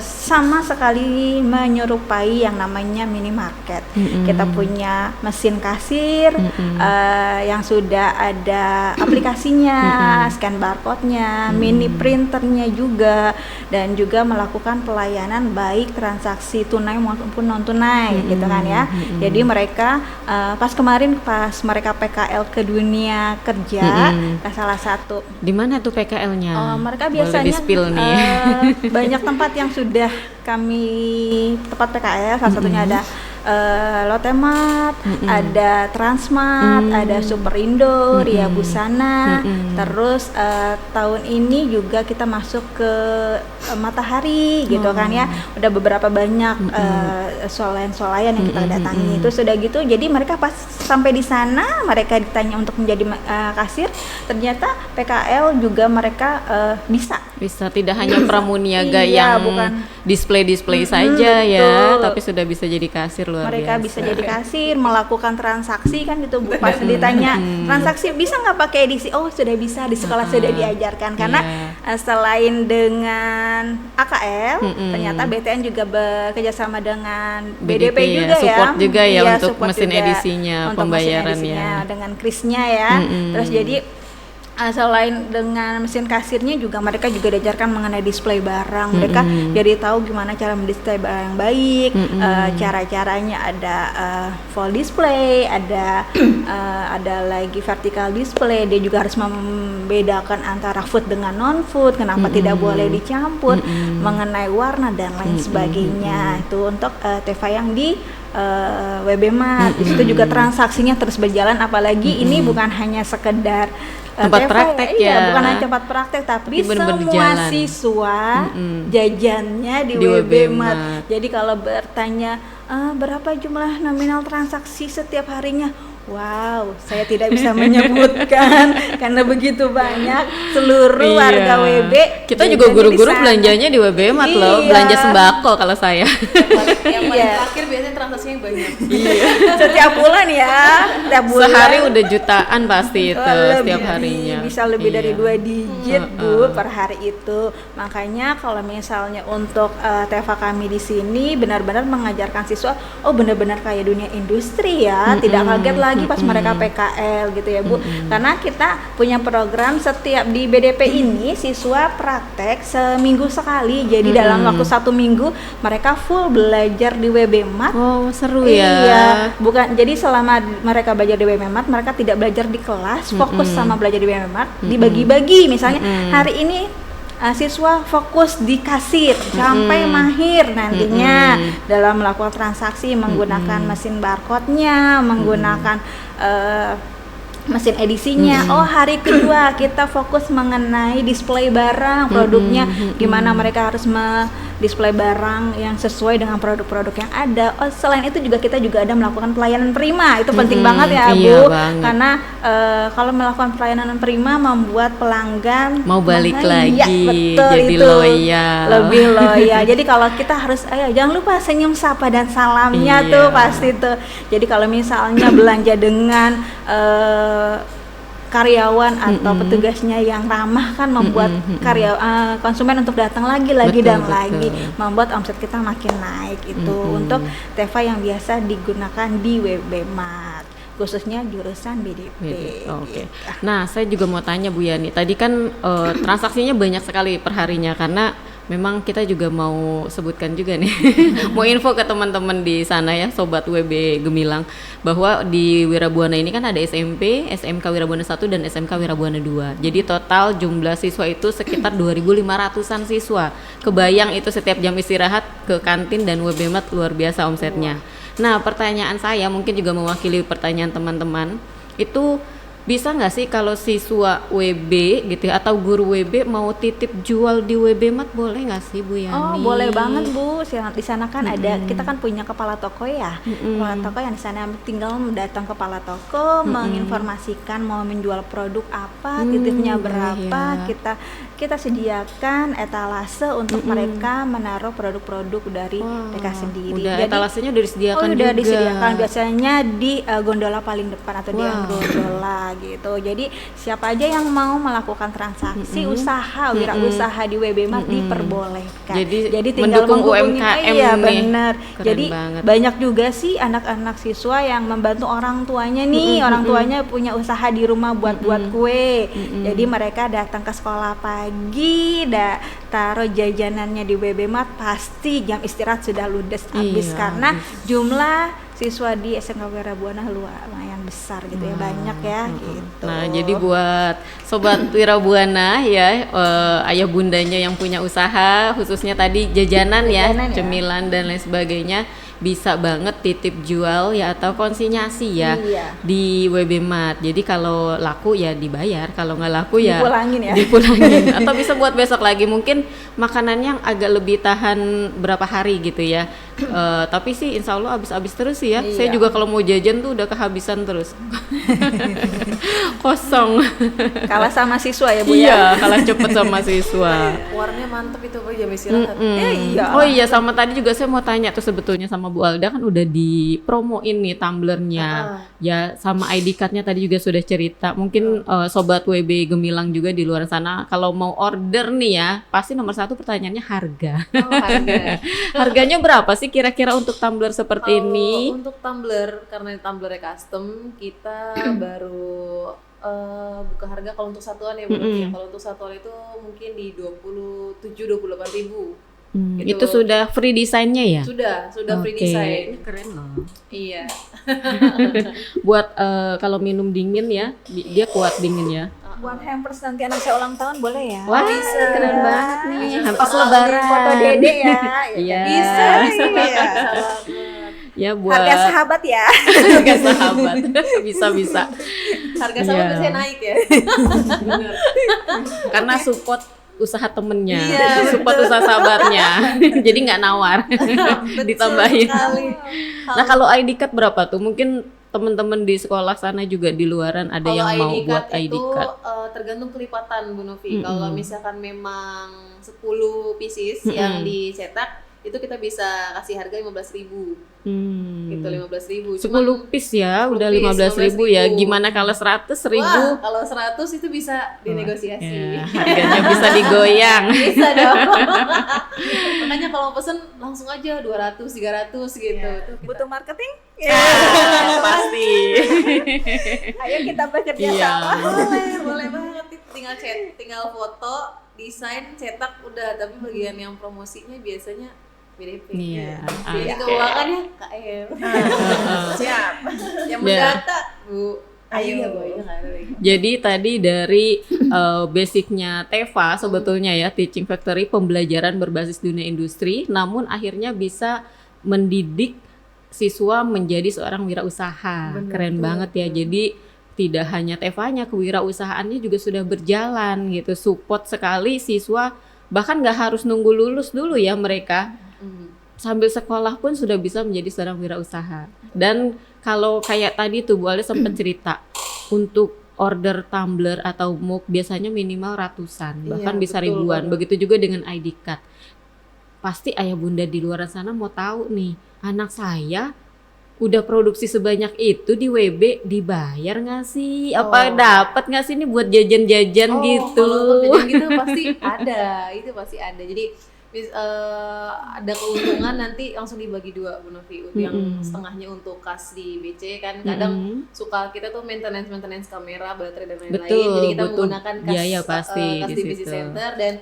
sama sekali menyerupai yang namanya minimarket. Kita punya mesin kasir yang sudah ada aplikasinya, scan barcode-nya, mini printernya juga, dan juga melakukan pelayanan baik transaksi tunai maupun non tunai gitu kan ya. Jadi mereka pas mereka PKL ke dunia kerja, salah satu. Di mana tuh PKL-nya? Mereka Boleh biasanya di-spill nih. Banyak tempat yang sudah kami tempat PKL, salah satunya ada Lotte Mart, ada Transmart, ada Superindo, Ria Busana. Terus tahun ini juga kita masuk ke Matahari gitu kan ya. Udah beberapa banyak swalayan yang kita datangi. Itu sudah gitu, jadi mereka pas sampai di sana mereka ditanya untuk menjadi kasir, ternyata PKL juga mereka bisa tidak hanya pramuniaga Iya, yang bukan. display saja ya, betul. tapi sudah bisa jadi kasir, luar Mereka biasa. bisa jadi kasir, melakukan transaksi kan gitu Bu. Pas ditanya transaksi bisa nggak pakai edisi? Oh sudah bisa, di sekolah sudah diajarkan. Karena selain dengan AKL, ternyata BTN juga bekerja sama dengan BDP ya, juga ya. support juga ya Iya, untuk support mesin juga edisinya, untuk pembayarannya. mesin edisinya, dengan krisnya ya. Terus jadi selain dengan mesin kasirnya juga mereka juga diajarkan mengenai display barang. Mereka jadi tahu gimana cara mendisplay barang yang baik, cara-caranya ada full display, ada lagi vertical display. Dia juga harus membedakan antara food dengan non food, kenapa tidak boleh dicampur, mengenai warna dan lain sebagainya. Itu untuk Teva yang di WBMart. Di situ juga transaksinya terus berjalan, apalagi ini bukan hanya sekedar tempat praktek ya. Bukan hanya tempat praktek, tapi benar-benar semua jalan. siswa jajannya di Di WBMart. Jadi kalau bertanya berapa jumlah nominal transaksi setiap harinya, wow, saya tidak bisa menyebutkan karena begitu banyak seluruh warga WB. Kita juga jajannya guru-guru di sana. belanjanya di WBMart loh, Iya. belanja sembako kalau saya. Yang paling Iya. terakhir biasanya transaksinya banyak. Setiap bulan ya, setiap bulan. Sehari udah jutaan pasti itu Lebih, setiap harinya. bisa lebih dari Iya. 2 digit Bu per hari itu. Makanya kalau misalnya untuk Teva kami di sini benar-benar mengajarkan siswa, oh benar-benar kayak dunia industri ya, tidak kaget lagi pas mereka PKL gitu ya Bu. Karena kita punya program setiap di BDP ini siswa praktek seminggu sekali. Jadi dalam waktu 1 minggu mereka full belajar di WBMart. Oh, seru ya. Iya, bukan. Jadi selama mereka belajar di WBMart, mereka tidak belajar di kelas, fokus sama belajar di WBMart, dibagi-bagi. Misalnya hari ini siswa fokus di kasir sampai mahir nantinya dalam melakukan transaksi menggunakan mesin barcode-nya, menggunakan mesin edisinya. Oh, hari kedua kita fokus mengenai display barang, produknya gimana mereka harus display barang yang sesuai dengan produk-produk yang ada. Oh, selain itu juga kita juga ada melakukan pelayanan prima. Itu penting banget ya, iya Bu. banget. Karena kalau melakukan pelayanan prima membuat pelanggan Mau balik bahagia. lagi, Betul, jadi itu. loyal. Lebih loyal. Jadi kalau kita harus jangan lupa senyum, sapa dan salamnya Iya. tuh pasti tuh. Jadi kalau misalnya belanja dengan karyawan atau petugasnya yang ramah kan membuat konsumen untuk datang lagi Betul, dan betul. lagi, membuat omset kita makin naik. Itu untuk Teva yang biasa digunakan di WBMart, khususnya jurusan BDP. Oke. Gitu. Nah, saya juga mau tanya Bu Yani. Tadi kan transaksinya banyak sekali perharinya karena memang kita juga mau sebutkan juga nih, mau info ke teman-teman di sana ya, sobat WB Gemilang, bahwa di Wirabuana ini kan ada SMP, SMK Wirabuana 1 dan SMK Wirabuana 2. Jadi total jumlah siswa itu sekitar 2.500-an siswa. Kebayang itu setiap jam istirahat ke kantin dan WBMart luar biasa omsetnya. Nah, pertanyaan saya mungkin juga mewakili pertanyaan teman-teman, itu bisa nggak sih kalau siswa WB gitu ya, atau guru WB mau titip jual di WBMart, boleh nggak sih Bu Yani? Oh, boleh banget Bu. Di sana kan ada, kita kan punya kepala toko ya. Kepala toko yang di sana tinggal datang kepala toko, menginformasikan mau menjual produk apa, titipnya berapa, iya. kita sediakan etalase untuk mereka menaruh produk-produk dari mereka sendiri. Udah Jadi, etalasenya udah disediakan udah juga. disediakan biasanya di gondola paling depan atau di gondola gitu. Jadi siapa aja yang mau melakukan transaksi usaha, wirausaha di WBMart diperbolehkan. Jadi tinggal mendukung menghubungi. UMKM Iya, nih. benar. Keren Jadi banget. banyak juga sih anak-anak siswa yang membantu orang tuanya nih. Orang tuanya punya usaha di rumah buat kue. Jadi mereka datang ke sekolah pagi, taruh jajanannya di WBMart, pasti jam istirahat sudah ludes habis Iya, karena jumlah siswa di SMK Wirabuana lumayan besar gitu ya, banyak ya gitu. Nah, jadi buat sobat Wirabuana ya, ayah bundanya yang punya usaha, khususnya tadi jajanan ya, Jajanan ya. cemilan dan lain sebagainya, bisa banget titip jual ya atau konsinyasi ya di WB Mart. Jadi kalau laku ya dibayar, kalau nggak laku ya dipulangin. Atau bisa buat besok lagi, mungkin makanannya yang agak lebih tahan berapa hari gitu ya. Tapi sih insya Allah habis-habis terus sih ya. Saya juga kalau mau jajan tuh udah kehabisan terus. Kosong. Kalah sama siswa ya Bu Iya, kalah cepet sama siswa. Warnanya mantep itu Pak, jam istirahat. Oh iya, sama tadi juga saya mau tanya tuh sebetulnya sama Bu Alda, kan udah dipromoin nih tumblernya. Ya sama ID card-nya tadi juga sudah cerita. Mungkin sobat WB Gemilang juga di luar sana kalau mau order nih ya, pasti nomor satu pertanyaannya harga. Harga. Harganya berapa sih kira-kira untuk tumbler seperti ini? Untuk tumbler, karena tumblernya custom, kita baru buka harga kalau untuk satuan ya Bu. Kalau untuk satuan itu mungkin di 27-28 ribu. Gitu. Itu sudah free desainnya ya? Sudah free design. Keren loh. Iya. Buat kalau minum dingin ya, dia kuat dingin ya. Buat hampers nanti anak saya ulang tahun boleh ya? Wah, keren banget nih. Hampers lebaran. Foto Dede ya. Iya. Bisa. Ya buat Harga sahabat ya. harga sahabat. Bisa. Harga sahabat biasanya naik ya. Benar. Karena support usaha temennya, Iya, support usaha sahabatnya. Jadi nggak nawar. Ditambahin. Nah, kalau ID card berapa tuh? Mungkin teman-teman di sekolah sana juga di luaran ada kalau yang mau ID buat card ID itu, card. Tergantung kelipatan Bu Novi. Kalau misalkan memang 10 pieces yang dicetak, itu kita bisa kasih harga 15.000. Gitu 15.000. 10 piece ya, udah 15.000 ya. Gimana kalau 100.000? Wah, kalau 100 itu bisa dinegosiasi. Ya, harganya bisa digoyang. Bisa dong. Makanya kalau pesen langsung aja 200, 300 gitu. Tuh kita- Butuh marketing? Pasti. Ayo kita bekerja Iya. sama. boleh banget. Tinggal foto, desain, cetak udah. Tapi bagian yang promosinya biasanya BDP. Iya. Jadi Oke. keuangannya KM. Siap. Yang Ya. mendata Bu. Ayo. Iya nggak ada lagi. Jadi tadi dari basicnya Teva sebetulnya ya, Teaching Factory, pembelajaran berbasis dunia industri, namun akhirnya bisa mendidik siswa menjadi seorang wirausaha. Keren banget ya. Jadi tidak hanya Tevanya, kewirausahaannya juga sudah berjalan gitu. Support sekali siswa, bahkan nggak harus nunggu lulus dulu ya mereka. Sambil sekolah pun sudah bisa menjadi seorang wirausaha. Dan kalau kayak tadi tuh Bu Ale sempat cerita, untuk order tumbler atau mug biasanya minimal ratusan, bahkan bisa betul ribuan. banget. Begitu juga dengan ID card. Pasti ayah bunda di luar sana mau tahu nih, anak saya udah produksi sebanyak itu di WB, dibayar nggak sih? Apa dapat nggak sih ini buat jajan-jajan gitu? Kalau untuk jajan gitu pasti ada, itu pasti ada. Jadi ada keuntungan nanti langsung dibagi dua Bu Novi. Yang setengahnya untuk kas di BC kan kadang suka kita tuh maintenance kamera, baterai dan lain-lain. Betul, Jadi kita betul. menggunakan Biaya pasti kas di di BC situ. Center, dan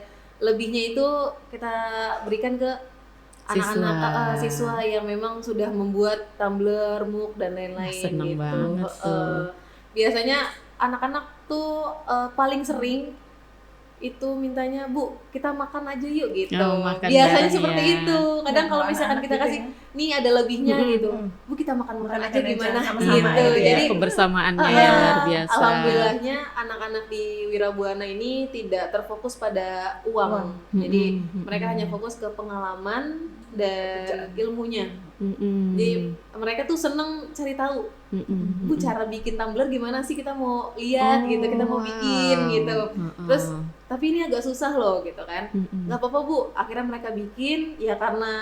lebihnya itu kita berikan ke anak-anak siswa yang memang sudah membuat tumbler, mug dan lain-lain Seneng gitu. banget tuh. Biasanya anak-anak tuh paling sering itu mintanya, Bu, kita makan aja yuk gitu. Oh, makan Biasanya bareng seperti ya. itu. Kadang kalau misalkan kita Anak-anak kasih, nih ada lebihnya gitu, Bu kita makan Makan aja aja gimana sama-sama gitu. gitu ya. Jadi Kebersamaannya luar biasa. alhamdulillahnya anak-anak di Wirabuana ini tidak terfokus pada uang. Jadi mereka hanya fokus ke pengalaman dan ilmunya. Jadi mereka tuh seneng cari tahu, Bu cara bikin tumbler gimana sih, kita mau lihat gitu, kita mau bikin gitu. Terus tapi ini agak susah loh gitu kan. Nggak apa-apa Bu, akhirnya mereka bikin ya karena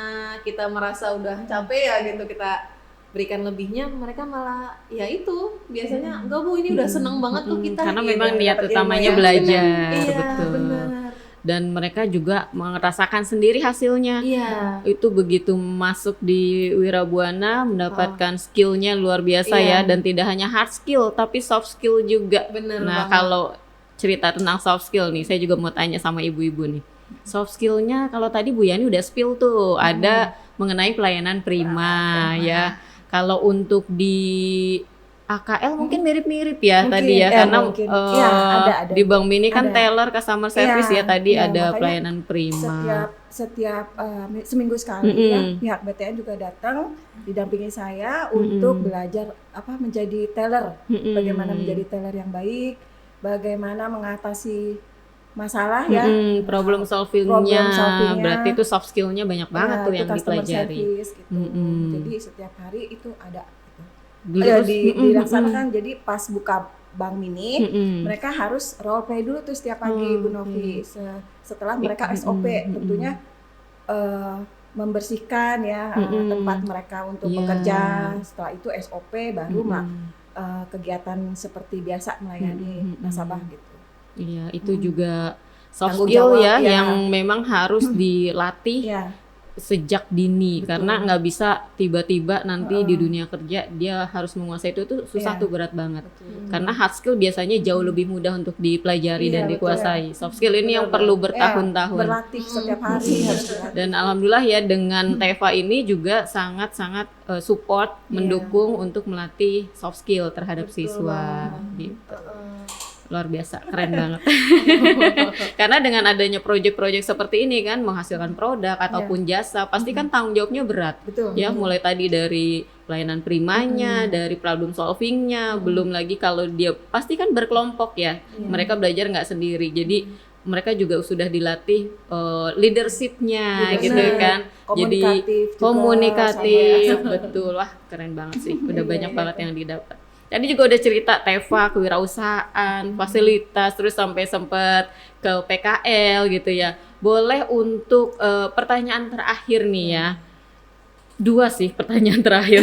kita merasa udah capek ya gitu, kita berikan lebihnya, mereka malah ya itu biasanya enggak Bu, ini udah seneng banget tuh kita. Karena gitu. memang niat dapat utamanya ilmu ya. belajar, Iya, betul. benar. Dan mereka juga merasakan sendiri hasilnya. Iya. Itu begitu masuk di Wirabuana mendapatkan skillnya luar biasa ya, dan tidak hanya hard skill tapi soft skill juga. Bener Nah banget. kalau cerita tentang soft skill nih, saya juga mau tanya sama ibu-ibu nih. Soft skillnya kalau tadi Bu Yani udah spill tuh, ada mengenai pelayanan prima ya. Kalau untuk di AKL mungkin mirip-mirip ya Mungkin, tadi ya, ya, karena mungkin. Ya, ada. di Bank Mini kan Ada. teller customer service ya tadi ya, ada makanya pelayanan prima. Setiap seminggu sekali ya pihak BTN juga datang didampingi saya untuk belajar menjadi teller, bagaimana menjadi teller yang baik, bagaimana mengatasi masalah ya, Problem solvingnya, Problem solvingnya. berarti itu soft skillnya banyak banget tuh itu yang customer dipelajari. service gitu. Jadi setiap hari itu ada gitu. Terus, Dilaksanakan. Jadi pas buka Bank Mini mereka harus role play dulu tuh setiap pagi Bu Novi. Setelah mereka SOP tentunya membersihkan ya tempat mereka untuk bekerja. Setelah itu SOP baru kegiatan seperti biasa melayani nasabah gitu. Iya, itu juga soft Tanggung skill jawab, ya ya. yang memang harus dilatih Ya, sejak dini, Betul. karena nggak bisa tiba-tiba nanti di dunia kerja dia harus menguasai itu tuh susah Iya. tuh, berat banget. Karena hard skill biasanya jauh lebih mudah untuk dipelajari Iya, dan betul. dikuasai. Soft skill ini yang perlu bertahun-tahun. berlatih setiap hari harus berlatih. Dan alhamdulillah ya dengan Teva ini juga sangat-sangat support, mendukung untuk melatih soft skill terhadap siswa. Gitu. Luar biasa, keren banget. Karena dengan adanya proyek-proyek seperti ini kan menghasilkan produk ataupun jasa, pasti kan tanggung jawabnya berat. Betul. Ya, mulai tadi dari pelayanan primanya, dari problem solvingnya, belum lagi kalau dia pasti kan berkelompok ya. Mereka belajar nggak sendiri. Jadi mereka juga sudah dilatih leadershipnya gitu kan. Jadi komunikatif, betul. Wah, keren banget sih. Udah banyak banget yang didapat. Tadi juga udah cerita Teva, kewirausahaan, fasilitas, terus sampai sempat ke PKL gitu ya. Boleh untuk pertanyaan terakhir nih ya. 2 sih pertanyaan terakhir.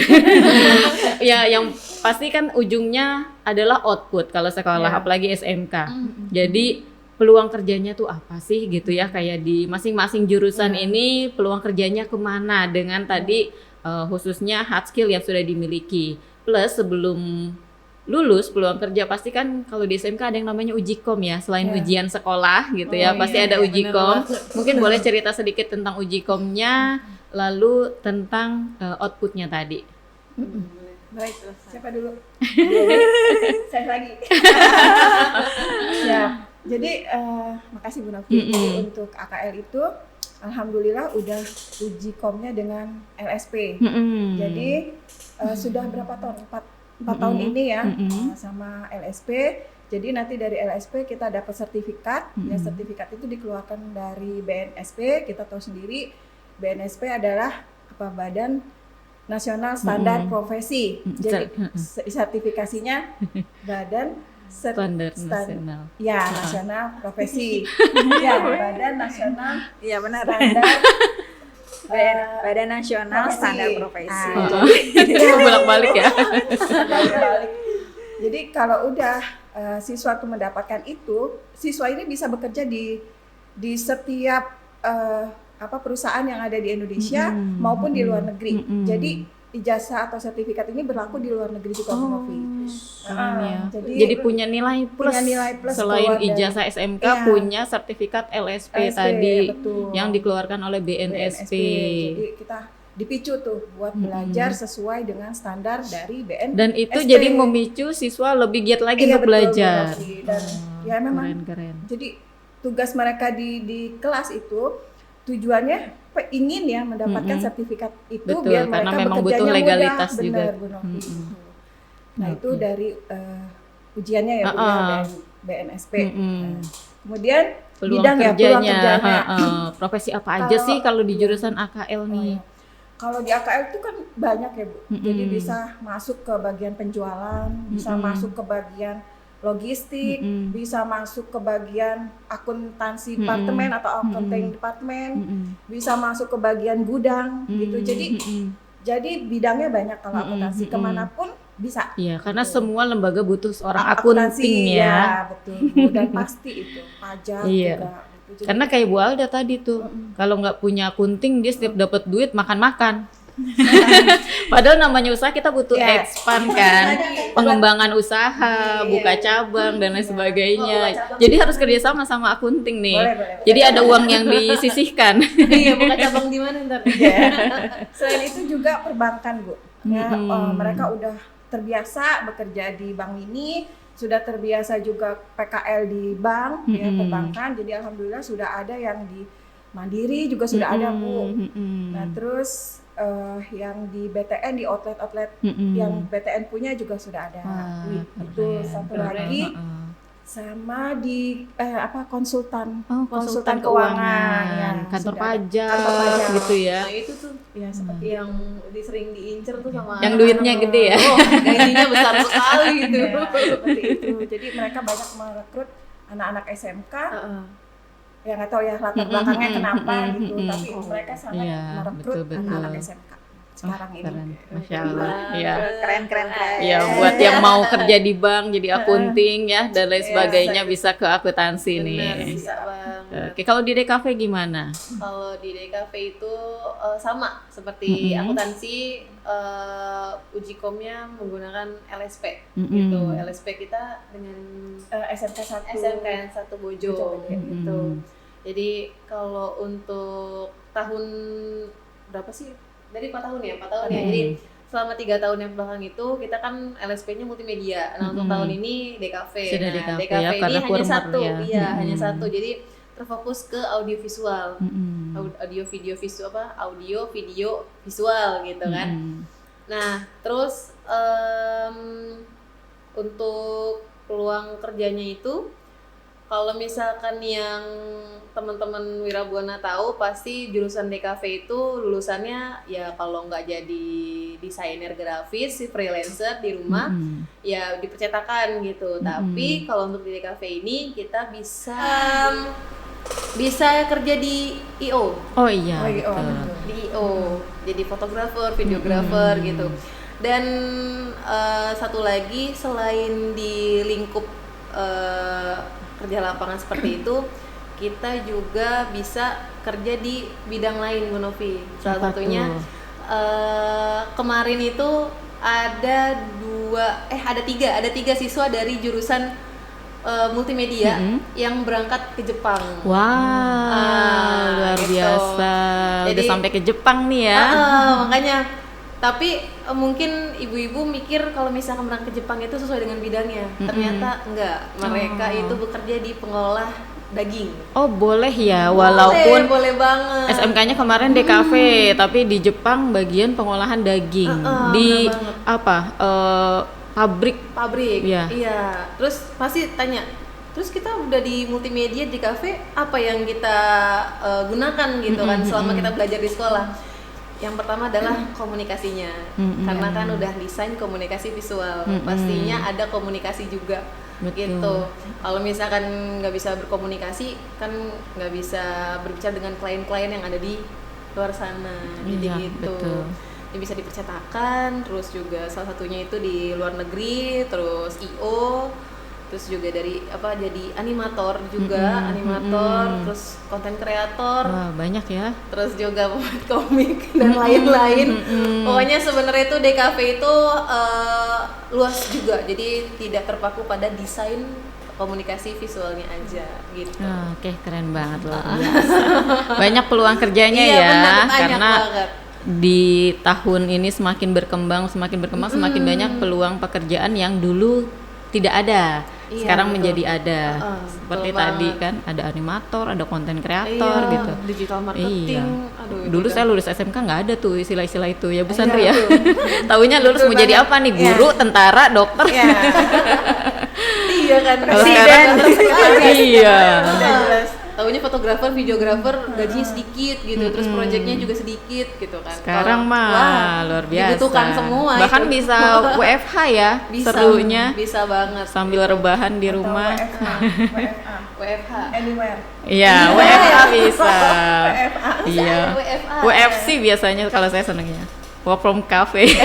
Ya, yang pasti kan ujungnya adalah output kalau sekolah, apalagi SMK. Jadi peluang kerjanya tuh apa sih gitu ya, kayak di masing-masing jurusan ini peluang kerjanya kemana dengan tadi khususnya hard skill yang sudah dimiliki. Plus sebelum lulus peluang kerja pasti kan kalau di SMK ada yang namanya uji kom ya, selain ujian sekolah gitu ya, pasti ada uji kom. Mungkin boleh cerita sedikit tentang uji komnya, lalu tentang outputnya tadi. Baik, siapa dulu? Saya lagi. Siap. Jadi makasih Bu Novi. Jadi untuk AKL itu alhamdulillah udah uji komnya dengan LSP. Jadi sudah berapa tahun? 4 tahun ini ya sama LSP. Jadi nanti dari LSP kita dapat sertifikat. Ya, sertifikat itu dikeluarkan dari BNSP. Kita tahu sendiri BNSP adalah Badan Nasional Standar Profesi. Jadi sertifikasinya Badan Standar Nasional. Ya, Nasional Profesi. Ya, Badan Nasional. Iya benar. Standar Badan Nasional Profesi. Standar Profesi. Bolak-balik ya. Balik. Jadi kalau udah siswa tuh mendapatkan itu, siswa ini bisa bekerja di setiap perusahaan yang ada di Indonesia maupun di luar negeri. Jadi ijazah atau sertifikat ini berlaku di luar negeri juga, Bu Novi. Keren ya. Jadi punya nilai plus. Selain keluar dari- ijazah SMK Iya. punya sertifikat LSP tadi betul. yang dikeluarkan oleh BNSP. Jadi kita dipicu tuh buat belajar sesuai dengan standar dari BNSP. Dan itu jadi memicu siswa lebih giat lagi untuk betul, belajar. Bu Novi. Dan ya memang Keren. jadi tugas mereka di kelas itu tujuannya ingin ya mendapatkan sertifikat itu Betul, biar karena mereka memang bekerjanya butuh legalitas mudah. juga. Benar, Bu Novi. Nah itu dari ujiannya ya punya BNSP. Nah, kemudian Peluang bidang kerjanya, kerjanya. profesi apa aja sih kalau di jurusan AKL nih? Kalau di AKL itu kan banyak ya Bu. Jadi bisa masuk ke bagian penjualan, bisa masuk ke bagian logistik, bisa masuk ke bagian akuntansi departemen atau accounting departemen, bisa masuk ke bagian gudang gitu. Jadi bidangnya banyak kalau akuntansi kemanapun bisa. Iya, karena semua lembaga butuh seorang akunting ya. Ya, betul. Bu. Dan pasti itu pajak Iya. juga. Gitu. Jadi, Karena kayak Bu Alda tadi tuh, kalau nggak punya akunting dia setiap dapat duit makan-makan. Padahal namanya usaha kita butuh expand kan, pengembangan usaha, buka cabang dan lain sebagainya. Jadi harus kerjasama sama akunting nih. boleh. Jadi ada uang yang disisihkan. Iya, buka cabang di mana ntar? Selain itu juga perbankan Bu. Ya, mereka udah terbiasa bekerja di bank ini, sudah terbiasa juga PKL di bank, ya perbankan. Jadi alhamdulillah sudah ada yang di Mandiri juga sudah ada Bu. Nah terus yang di BTN, di outlet-outlet yang BTN punya juga sudah ada. Itu satu lagi. Sama di konsultan keuangan ya, kantor sudah pajak gitu ya. Nah itu tuh ya seperti yang sering diincer tuh sama Yang duitnya gede ya. gajinya besar sekali gitu. ya, seperti itu. Jadi mereka banyak merekrut anak-anak SMK. Ya nggak tahu ya latar belakangnya kenapa gitu, tapi mereka sangat merekrut anak-anak SMK sekarang ini. Keren. Masya Allah. Ya. Keren. Ya, buat yang mau kerja di bank jadi akunting ya dan lain sebagainya bisa ke akuntansi Benar, nih. bisa banget. Oke, kalau di DKV gimana? Kalau di DKV itu sama seperti akuntansi, uji komnya menggunakan LSP gitu. LSP kita dengan SMK 1 SMK 1 Bojo gitu. Jadi kalau untuk tahun berapa sih? Dari 4 tahun ya, 4 tahun ya. Jadi selama 3 tahun yang belakang itu kita kan LSP-nya multimedia. Nah untuk tahun ini DKV. Sudah Nah, DKV ya, ini karena hanya kurang satu, ya. iya hanya satu. Jadi terfokus ke audio visual, audio video visual gitu kan. Nah terus untuk peluang kerjanya itu, kalau misalkan yang teman-teman Wirabuana tahu, pasti jurusan DKV itu lulusannya ya kalau nggak jadi desainer grafis, freelancer di rumah, ya di percetakan gitu. Tapi kalau untuk di DKV ini kita bisa kerja di IO. Oh iya. Di IO, jadi fotografer, videografer gitu. Dan satu lagi selain di lingkup kerja lapangan seperti itu, kita juga bisa kerja di bidang lain, Bu Novi. Salah satunya kemarin itu ada tiga siswa dari jurusan multimedia yang berangkat ke Jepang. Wow, luar gitu. biasa. Jadi, udah sampai ke Jepang nih ya. Makanya. Tapi mungkin ibu-ibu mikir kalau misalkan berangkat ke Jepang itu sesuai dengan bidangnya. Ternyata enggak. Mereka itu bekerja di pengolah daging. Oh boleh ya, walaupun boleh banget. SMK-nya kemarin DKV, tapi di Jepang bagian pengolahan daging di pabrik. Iya. Terus pasti tanya, terus kita udah di multimedia di kafe, apa yang kita gunakan gitu kan selama kita belajar di sekolah? Yang pertama adalah komunikasinya, karena kan udah desain komunikasi visual, pastinya ada komunikasi juga. Gitu. Kalau misalkan nggak bisa berkomunikasi, kan nggak bisa berbicara dengan klien-klien yang ada di luar sana. Jadi gitu. Ini bisa dipercetakan, terus juga salah satunya itu di luar negeri, terus IO, terus juga jadi animator juga, terus konten kreator. Wah, banyak ya. Terus juga pembuat komik dan lain-lain. Pokoknya sebenarnya itu DKV itu luas juga, jadi tidak terpaku pada desain komunikasi visualnya aja gitu. Oke, keren banget loh. Banyak peluang kerjanya iya, ya, bener, karena banget. Di tahun ini semakin berkembang, semakin banyak peluang pekerjaan yang dulu tidak ada. Sekarang menjadi ada. Seperti tadi kan ada animator, ada konten kreator gitu. Digital marketing. Dulu saya lulus SMK nggak ada tuh istilah-istilah itu ya Bu Sandri ya. Taunya lulus mau jadi apa nih? Guru, tentara, dokter. Iya kan. Kalau sekarang iya. Taunya fotografer, videografer gajinya sedikit gitu, terus proyeknya juga sedikit gitu kan. Sekarang mah luar biasa. Dibutuhkan semua. Bahkan itu. Bisa WFH ya, serunya. Bisa banget. Sambil rebahan di rumah. WFH. Anywhere. Iya, WFH bisa. Iya. WFH. WFC biasanya kalau saya senangnya. Work from cafe.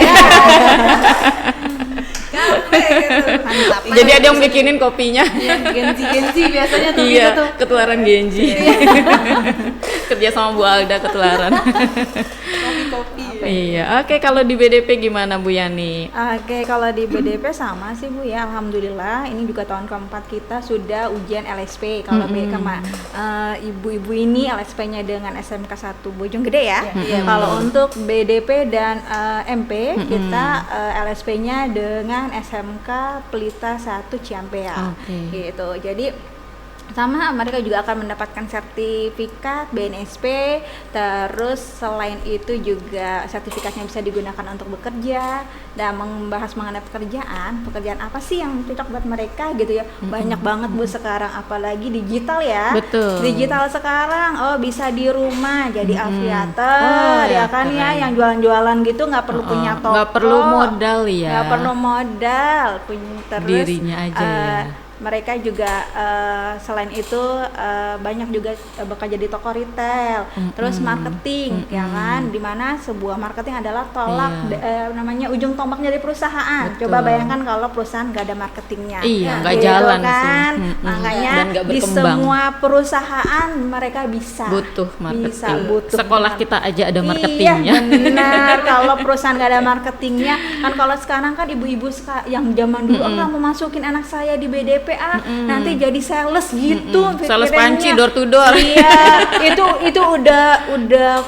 Jadi ada yang bikinin kopinya. Iya, Genji biasanya tuh iya, gitu tuh. Ketularan Genji. Kerja sama Bu Alda ketularan. Kopi. Iya, oke, kalau di BDP gimana Bu Yani? Oke, kalau di BDP sama sih Bu ya, alhamdulillah ini juga tahun keempat kita sudah ujian LSP. Kalau ibu-ibu ini LSP-nya dengan SMK 1 Bojonggede ya. Kalau untuk BDP dan MP kita LSP-nya dengan SMK Pelita 1 Ciampea. Gitu. Jadi sama mereka juga akan mendapatkan sertifikat BNSP, terus selain itu juga sertifikatnya bisa digunakan untuk bekerja dan membahas mengenai pekerjaan apa sih yang cocok buat mereka gitu ya. Banyak banget Bu sekarang, apalagi digital ya. Betul. Digital sekarang bisa di rumah jadi aviator ya kan ya, yang jualan-jualan gitu nggak perlu punya toko, nggak perlu modal ya, nggak perlu modal, terus dirinya aja ya. Mereka juga selain itu banyak juga bekerja di toko retail, terus marketing, ya kan, dimana sebuah marketing adalah tolak namanya ujung tombak dari perusahaan. Betul. Coba bayangkan kalau perusahaan nggak ada marketingnya, nggak gitu jalan kan. sih. Makanya di semua perusahaan mereka butuh marketing. Sekolah kita aja ada marketingnya. Iya benar. Kalau perusahaan nggak ada marketingnya, kan kalau sekarang kan ibu-ibu yang zaman dulu nggak mau masukin anak saya di BDP nanti jadi sales gitu, sales panci door to door. Iya, itu udah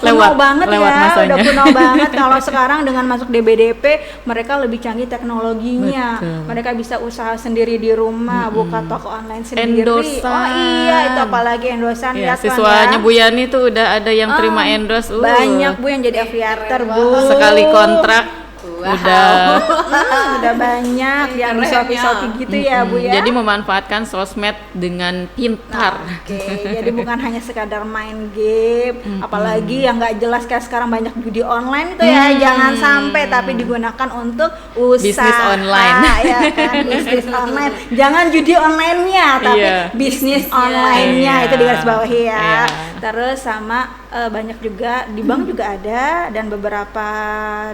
kuno banget ya, masanya. udah kuno banget. Kalau sekarang dengan masuk di BDP mereka lebih canggih teknologinya. Betul. Mereka bisa usaha sendiri di rumah, buka toko online sendiri. Endosan. Oh iya, itu apalagi endosan Ya, lihat siswanya kan, ya. Bu Yani tuh udah ada yang terima endorse. Banyak Bu yang jadi aviator Bu. Sekali kontrak. Udah banyak yang di Shopee gitu ya Bu ya. Jadi memanfaatkan sosmed dengan pintar. Jadi bukan hanya sekadar main game, apalagi yang nggak jelas kayak sekarang banyak judi online itu ya. Jangan sampai, tapi digunakan untuk usaha bisnis online. Ya kan, bisnis online. Jangan judi online-nya, tapi bisnis online-nya itu digarisbawahi ya. Terus sama banyak juga di bank juga ada, dan beberapa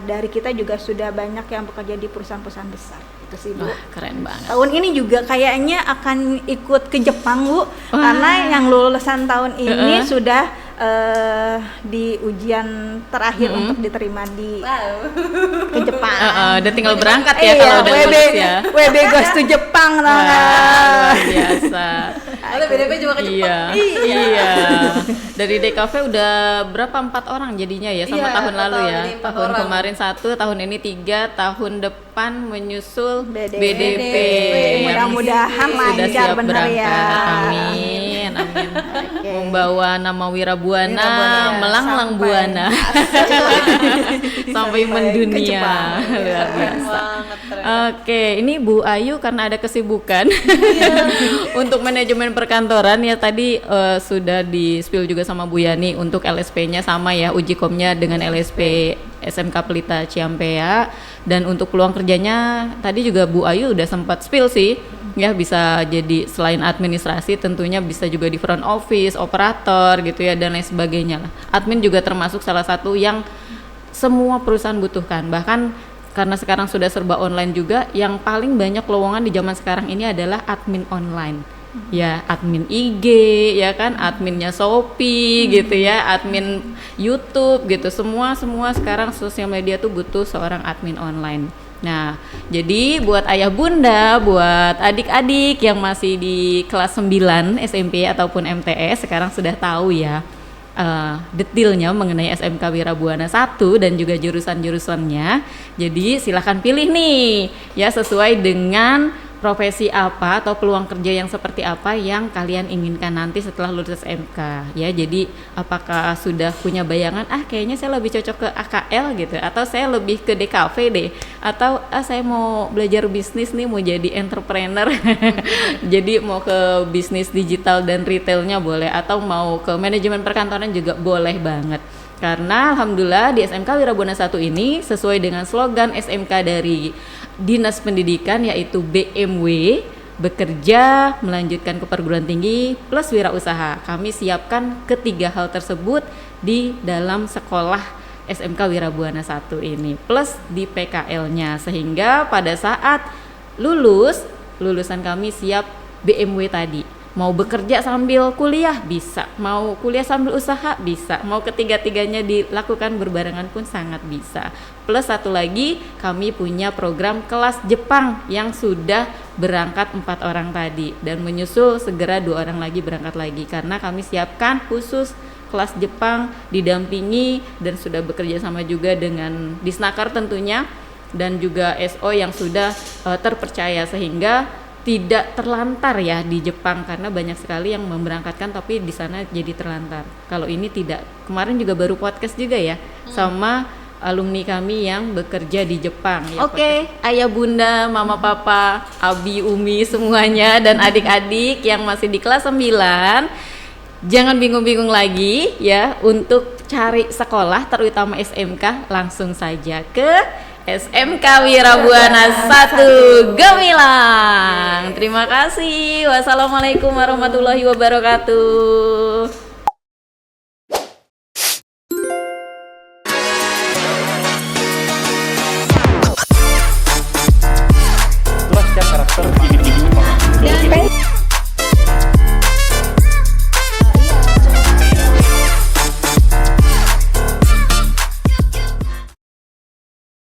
dari kita juga sudah banyak yang bekerja di perusahaan-perusahaan besar. Itu sih Bu. Wah, keren banget. Tahun ini juga kayaknya akan ikut ke Jepang Bu, karena yang lulusan tahun ini sudah di ujian terakhir untuk diterima di ke Jepang. Udah tinggal berangkat ya kalau udah lulus ya. WB goes to Jepang luar biasa. Kalau BDP juga ke Jepang. Iya. Dari DKV udah berapa, 4 orang jadinya ya sama tahun lalu ya. Tahun kemarin 1, tahun ini 3, tahun depan menyusul BDP. Mudah-mudahan lancar bener ya. Amin. Membawa nama Wirabuana, melanglang buana sampai mendunia. Luar biasa. Oke, ini Bu Ayu karena ada kesibukan untuk manajemen perkantoran ya, tadi sudah di-spill juga sama Bu Yani untuk LSP-nya sama ya, uji komnya dengan LSP SMK Pelita Ciampea, dan untuk peluang kerjanya tadi juga Bu Ayu udah sempat spill sih ya, bisa jadi selain administrasi tentunya bisa juga di front office, operator gitu ya, dan lain sebagainya lah. Admin juga termasuk salah satu yang semua perusahaan butuhkan, bahkan karena sekarang sudah serba online juga, yang paling banyak lowongan di zaman sekarang ini adalah admin online. Ya, admin IG ya kan, adminnya Shopee gitu ya, admin YouTube gitu, semua sekarang sosial media tuh butuh seorang admin online. Nah, jadi buat ayah bunda, buat adik-adik yang masih di kelas 9 SMP ataupun MTS sekarang sudah tahu ya detailnya mengenai SMK Wirabuana 1 dan juga jurusan-jurusannya. Jadi silakan pilih nih ya, sesuai dengan profesi apa atau peluang kerja yang seperti apa yang kalian inginkan nanti setelah lulus SMK ya. Jadi apakah sudah punya bayangan, kayaknya saya lebih cocok ke AKL gitu, atau saya lebih ke DKV deh, atau saya mau belajar bisnis nih, mau jadi entrepreneur jadi mau ke bisnis digital dan retailnya boleh, atau mau ke manajemen perkantoran juga boleh banget. Karena alhamdulillah di SMK Wirabuana 1 ini sesuai dengan slogan SMK dari Dinas Pendidikan, yaitu BMW, bekerja, melanjutkan ke perguruan tinggi plus wirausaha. Kami siapkan ketiga hal tersebut di dalam sekolah SMK Wirabuana 1 ini plus di PKL-nya, sehingga pada saat lulusan kami siap BMW tadi, Mau bekerja sambil kuliah bisa, mau kuliah sambil usaha bisa, mau ketiga-tiganya dilakukan berbarengan pun sangat bisa. Plus satu lagi, kami punya program kelas Jepang yang sudah berangkat 4 orang tadi, dan menyusul segera 2 orang lagi berangkat lagi, karena kami siapkan khusus kelas Jepang didampingi dan sudah bekerja sama juga dengan Disnaker tentunya, dan juga SO yang sudah terpercaya, sehingga tidak terlantar ya di Jepang, karena banyak sekali yang memberangkatkan tapi di sana jadi terlantar. Kalau ini tidak. Kemarin juga baru podcast juga ya sama alumni kami yang bekerja di Jepang ya. Oke, ayah bunda, mama papa, abi, umi semuanya dan adik-adik yang masih di kelas 9, jangan bingung-bingung lagi ya untuk cari sekolah, terutama SMK, langsung saja ke SMK Wirabuana 1 Gemilang. Terima kasih. Wassalamualaikum warahmatullahi wabarakatuh.